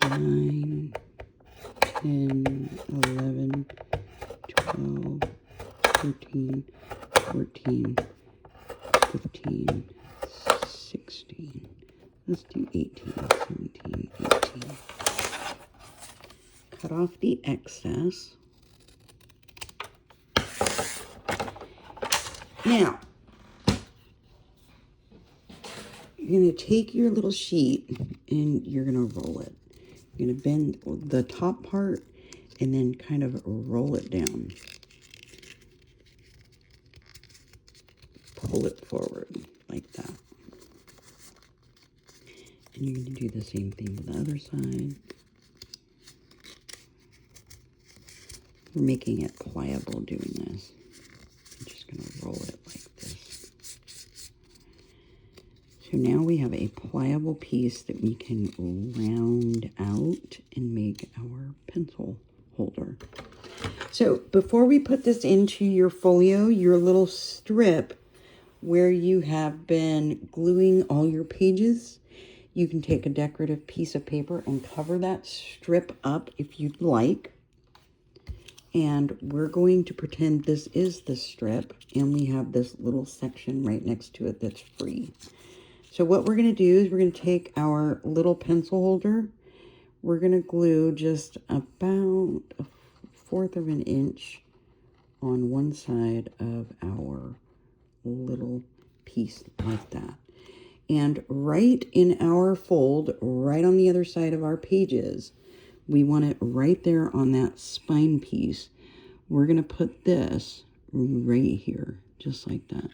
9, 10, 11, 12, 13, 14, 15, 16. Let's do 18, 17, 18. Cut off the excess. Now, you're going to take your little sheet and you're going to roll it. You're going to bend the top part and then kind of roll it down. Pull it forward like that. And you're going to do the same thing to the other side. We're making it pliable doing this. I'm just going to roll it like this. So now we have a pliable piece that we can round out and make our pencil holder. So before we put this into your folio, your little strip where you have been gluing all your pages, you can take a decorative piece of paper and cover that strip up if you'd like. And we're going to pretend this is the strip, and we have this little section right next to it that's free. So what we're going to do is we're going to take our little pencil holder. We're going to glue just about 1/4 of an inch on one side of our little piece like that. And right in our fold, right on the other side of our pages, we want it right there on that spine piece. We're going to put this right here, just like that.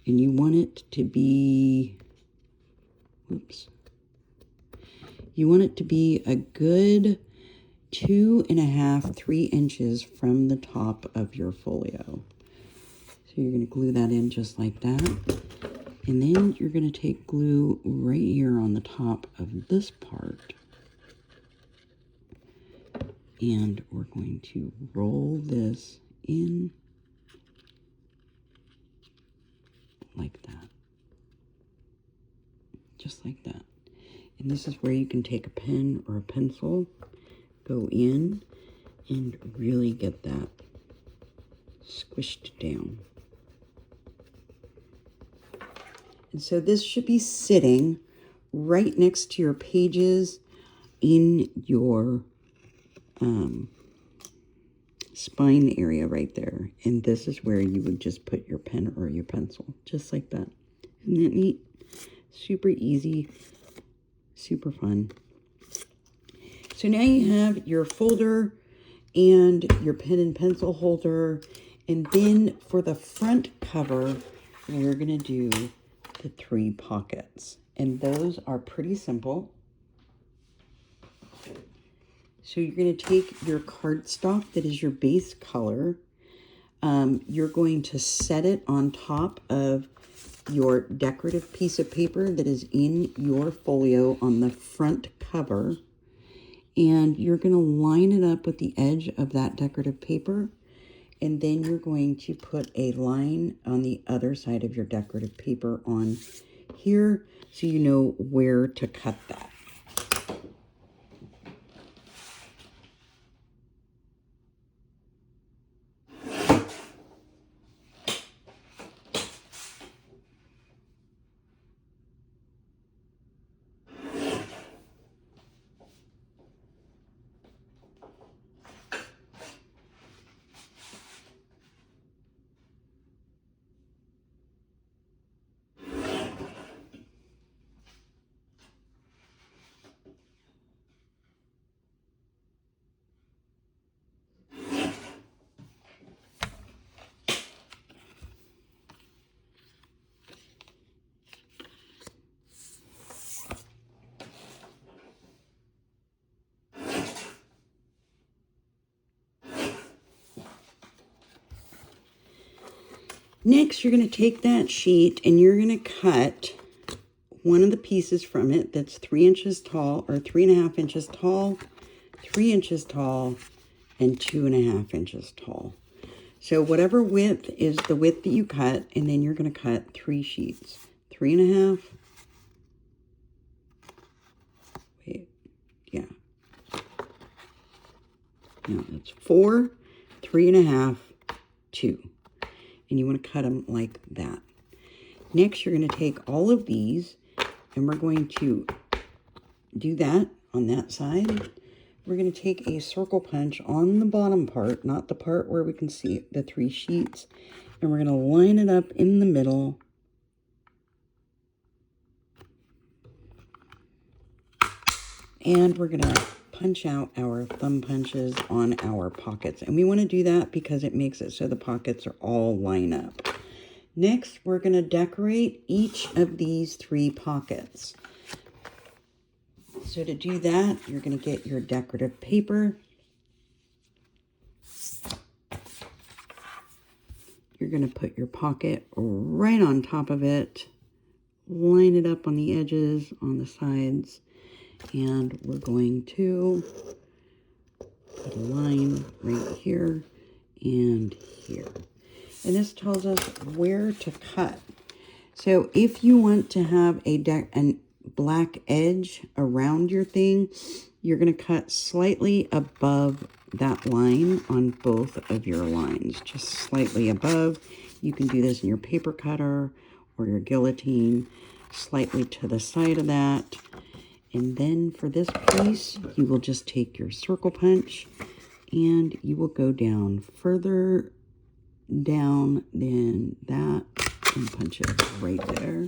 And you want it to be, you want it to be a good 2.5, 3 inches from the top of your folio. So you're going to glue that in just like that. And then you're going to take glue right here on the top of this part. And we're going to roll this in like that. Just like that. And this is where you can take a pen or a pencil, go in, and really get that squished down. And so this should be sitting right next to your pages in your spine area right there. And this is where you would just put your pen or your pencil, just like that. Isn't that neat? Super easy, super fun. So now you have your folder and your pen and pencil holder. And then for the front cover, we're going to do the 3 pockets. And those are pretty simple. So you're going to take your cardstock that is your base color. You're going to set it on top of your decorative piece of paper that is in your folio on the front cover. And you're going to line it up with the edge of that decorative paper. And then you're going to put a line on the other side of your decorative paper on here so you know where to cut that. Next, you're going to take that sheet and you're going to cut one of the pieces from it that's 3 inches tall, or 3.5 inches tall, 3 inches tall, and 2.5 inches tall. So whatever width is the width that you cut, and then you're going to cut 3 sheets. 3.5. Wait, yeah. No, that's 4, 3.5, 2. And you want to cut them like that. Next, you're going to take all of these, and we're going to do that on that side. We're going to take a circle punch on the bottom part, not the part where we can see the 3 sheets, and we're going to line it up in the middle. And we're going to punch out our thumb punches on our pockets. And we want to do that because it makes it so the pockets are all line up. Next, we're going to decorate each of these 3 pockets. So to do that, you're going to get your decorative paper. You're going to put your pocket right on top of it. Line it up on the edges, on the sides. And we're going to put a line right here and here. And this tells us where to cut. So if you want to have a black edge around your thing, you're going to cut slightly above that line on both of your lines. Just slightly above. You can do this in your paper cutter or your guillotine. Slightly to the side of that. And then for this piece, you will just take your circle punch and you will go down further down than that and punch it right there.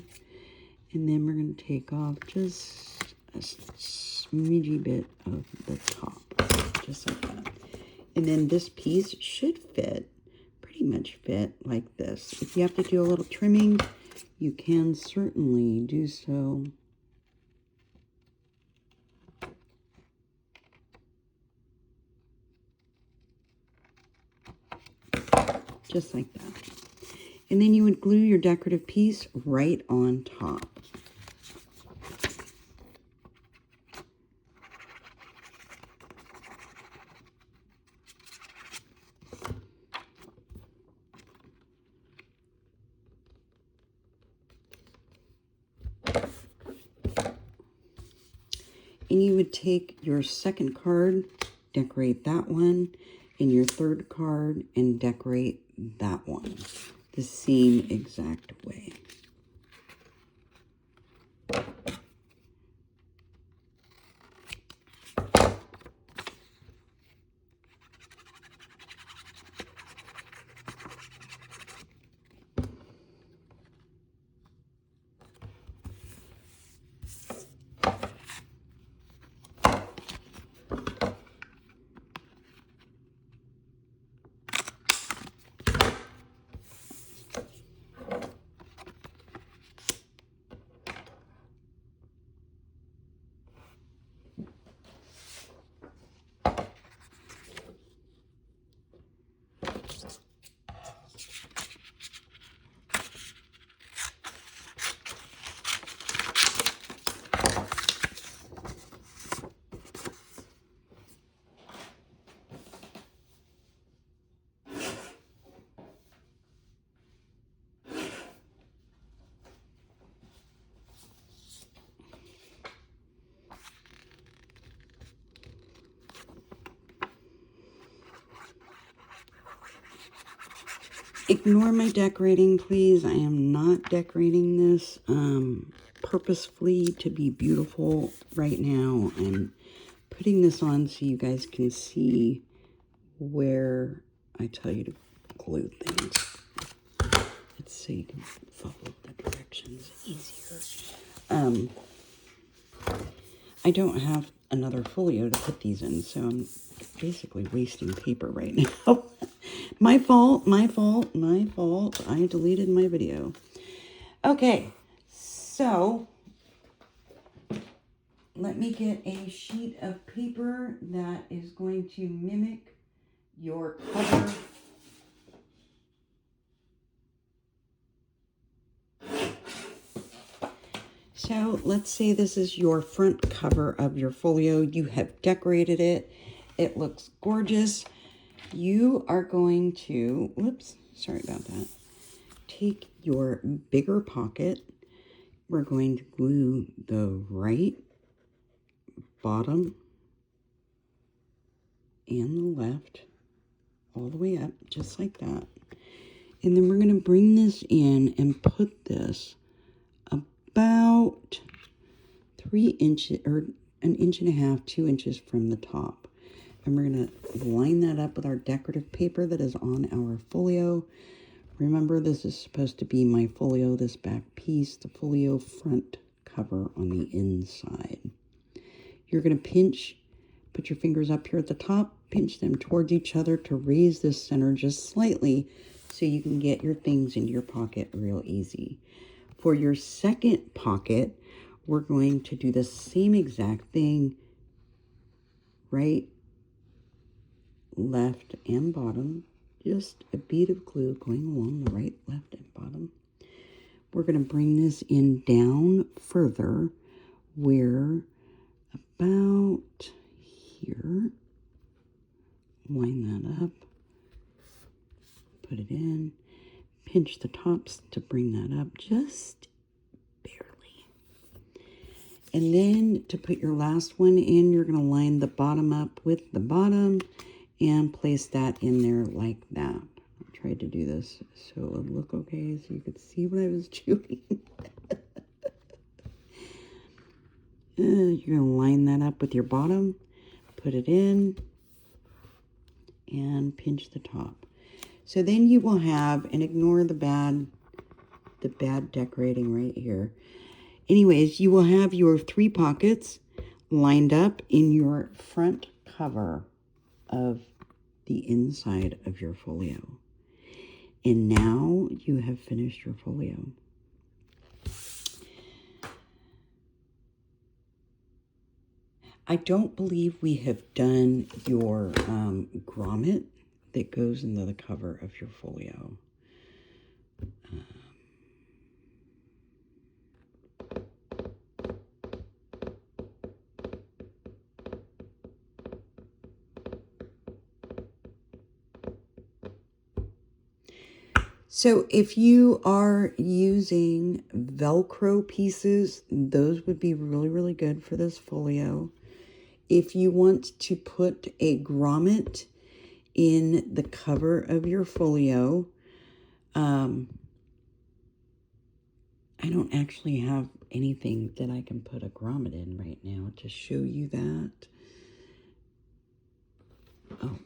And then we're going to take off just a smidgy bit of the top, just like that. And then this piece should fit, pretty much fit like this. If you have to do a little trimming, you can certainly do so. Just like that. And then you would glue your decorative piece right on top. And you would take your second card, decorate that one, and your third card, and decorate that one the same exact way. Ignore my decorating, please. I am not decorating this purposefully to be beautiful right now. I'm putting this on so you guys can see where I tell you to glue things. It's so you can follow the directions easier. I don't have another folio to put these in, so I'm basically wasting paper right now. My fault, my fault, my fault. I deleted my video. Okay, so let me get a sheet of paper that is going to mimic your cover. So let's say this is your front cover of your folio. You have decorated it. It looks gorgeous. You are going to, whoops, sorry about that. Take your bigger pocket. We're going to glue the right, bottom, and the left all the way up, just like that. And then we're going to bring this in and put this about 3 inches or 1.5 inches, 2 inches from the top. And we're going to line that up with our decorative paper that is on our folio. Remember, this is supposed to be my folio, this back piece, the folio front cover on the inside. You're going to pinch, put your fingers up here at the top, pinch them towards each other to raise this center just slightly so you can get your things into your pocket real easy. For your second pocket, we're going to do the same exact thing, right, left, and bottom. Just a bead of glue going along the right, left, and bottom. We're going to bring this in down further where about here. Line that up. Put it in. Pinch the tops to bring that up just barely. And then to put your last one in, you're going to line the bottom up with the bottom and place that in there like that. I tried to do this so it would look okay so you could see what I was doing. You're going to line that up with your bottom, put it in, and pinch the top. So then you will have, and ignore the bad decorating right here. Anyways, you will have your 3 pockets lined up in your front cover of the inside of your folio. And now you have finished your folio. I don't believe we have done your grommet that goes into the cover of your folio. So if you are using Velcro pieces, those would be really, really good for this folio. If you want to put a grommet in the cover of your folio, I don't actually have anything that I can put a grommet in right now to show you that. Oh.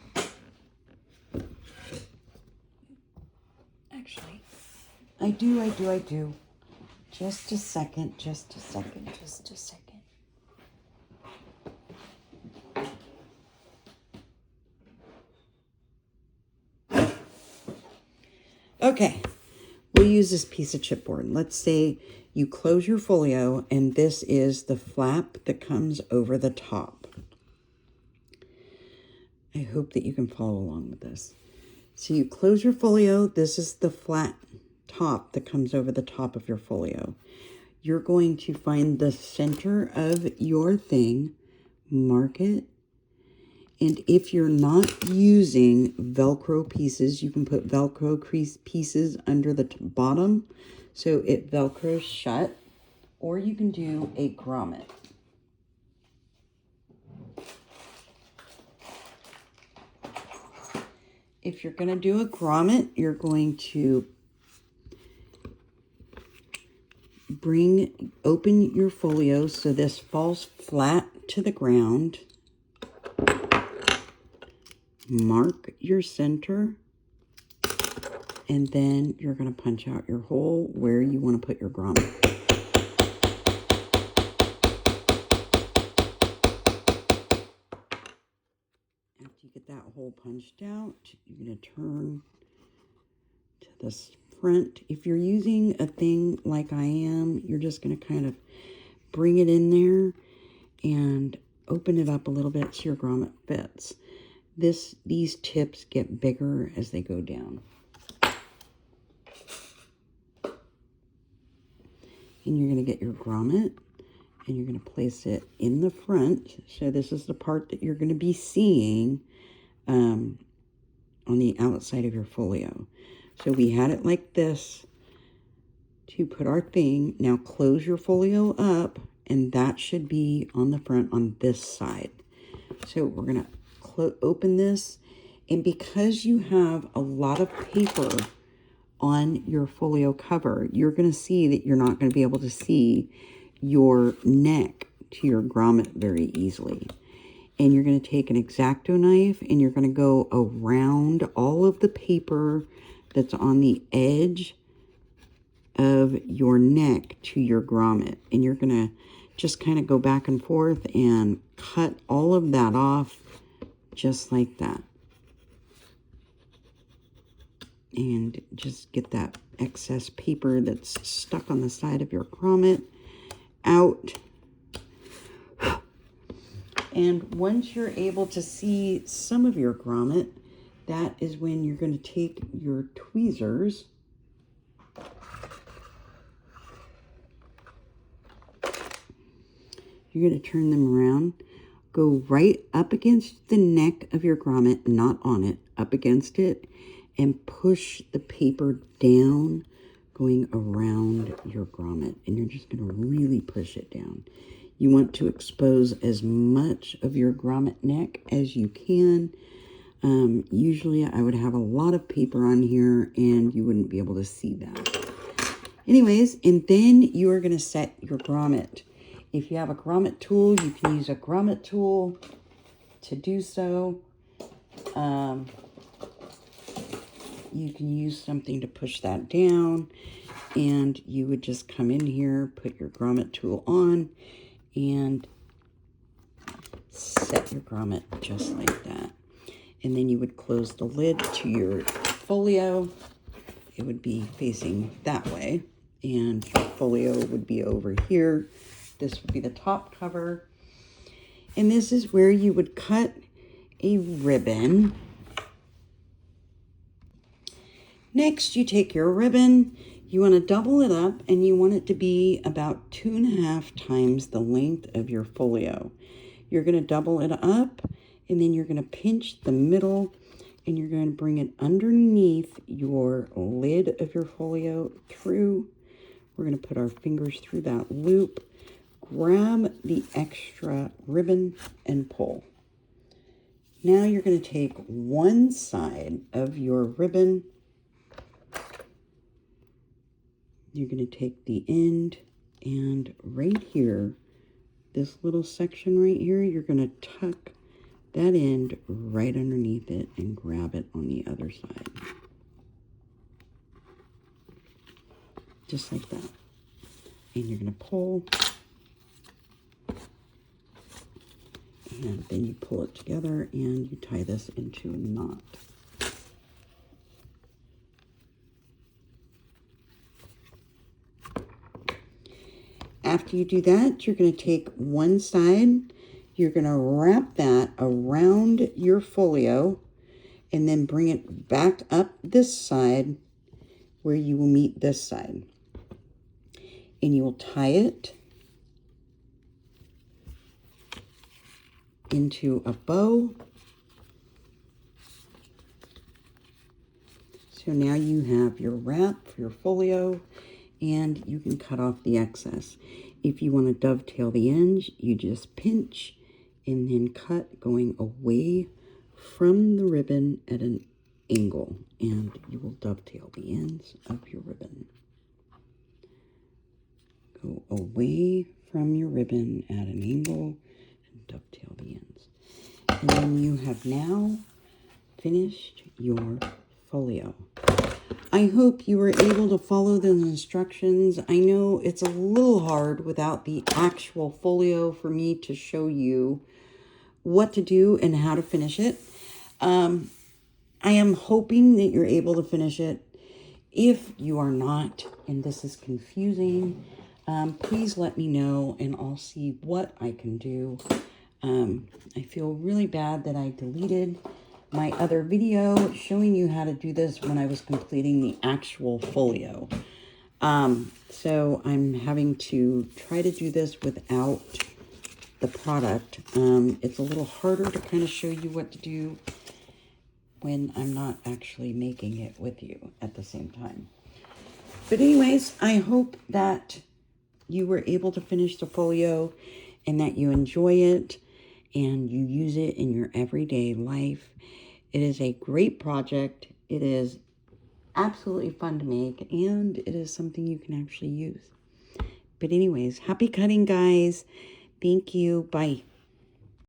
Actually, I do. Just a second. Okay, we'll use this piece of chipboard. Let's say you close your folio and this is the flap that comes over the top. I hope that you can follow along with this. So you close your folio. This is the flat top that comes over the top of your folio. You're going to find the center of your thing, mark it, and if you're not using Velcro pieces, you can put Velcro pieces under the bottom so it Velcros shut, or you can do a grommet. if you're going to do a grommet, you're going to open your folio so this falls flat to the ground. Mark your center, and then you're going to punch out your hole where you want to put your grommet. After you get that hole punched out, you're going to turn to this front. If you're using a thing like I am, you're just going to kind of bring it in there and open it up a little bit so your grommet fits. These tips get bigger as they go down. And you're going to get your grommet and you're going to place it in the front. So this is the part that you're going to be seeing on the outside of your folio. So we had it like this to put our thing. Now close your folio up, and that should be on the front on this side. So we're going to open this, and because you have a lot of paper on your folio cover, you're going to see that you're not going to be able to see your neck to your grommet very easily. And you're going to take an X-Acto knife and you're going to go around all of the paper that's on the edge of your neck to your grommet. And you're going to just kind of go back and forth and cut all of that off just like that. And just get that excess paper that's stuck on the side of your grommet out. And once you're able to see some of your grommet, that is when you're going to take your tweezers you're going to turn them around, go right up against the neck of your grommet, not on it, up against it, and push the paper down, going around your grommet. And you're just going to really push it down. You want to expose as much of your grommet neck as you can. Usually I would have a lot of paper on here and you wouldn't be able to see that. Anyways, and then you are going to set your grommet. If you have a grommet tool, you can use a grommet tool to do so. You can use something to push that down, and you would just come in here, put your grommet tool on, and set your grommet just like that. And then you would close the lid to your folio. It would be facing that way, and your folio would be over here. This would be the top cover. And this is where you would cut a ribbon. Next, you take your ribbon, you want to double it up, and you want it to be about 2.5 times the length of your folio. You're going to double it up, and then you're going to pinch the middle, and you're going to bring it underneath your lid of your folio through. We're going to put our fingers through that loop, grab the extra ribbon, and pull. Now you're going to take one side of your ribbon. You're going to take the end, and right here, this little section right here, you're going to tuck that end right underneath it and grab it on the other side. Just like that. And you're going to pull. And then you pull it together and you tie this into a knot. After you do that, you're going to take one side, you're going to wrap that around your folio, and then bring it back up this side where you will meet this side. And you will tie it into a bow. So now you have your wrap for your folio, and you can cut off the excess. If you want to dovetail the ends, you just pinch and then cut going away from the ribbon at an angle, and you will dovetail the ends of your ribbon. Go away from your ribbon at an angle and dovetail the ends. And then you have now finished your folio. I hope you were able to follow the instructions. I know it's a little hard without the actual folio for me to show you what to do and how to finish it. I am hoping that you're able to finish it. If you are not, and this is confusing, please let me know and I'll see what I can do. I feel really bad that I deleted my other video showing you how to do this when I was completing the actual folio. So I'm having to try to do this without the product. It's a little harder to kind of show you what to do when I'm not actually making it with you at the same time. But anyways, I hope that you were able to finish the folio and that you enjoy it and you use it in your everyday life. It is a great project. It is absolutely fun to make, and it is something you can actually use. But anyways, happy cutting, guys. Thank you. Bye.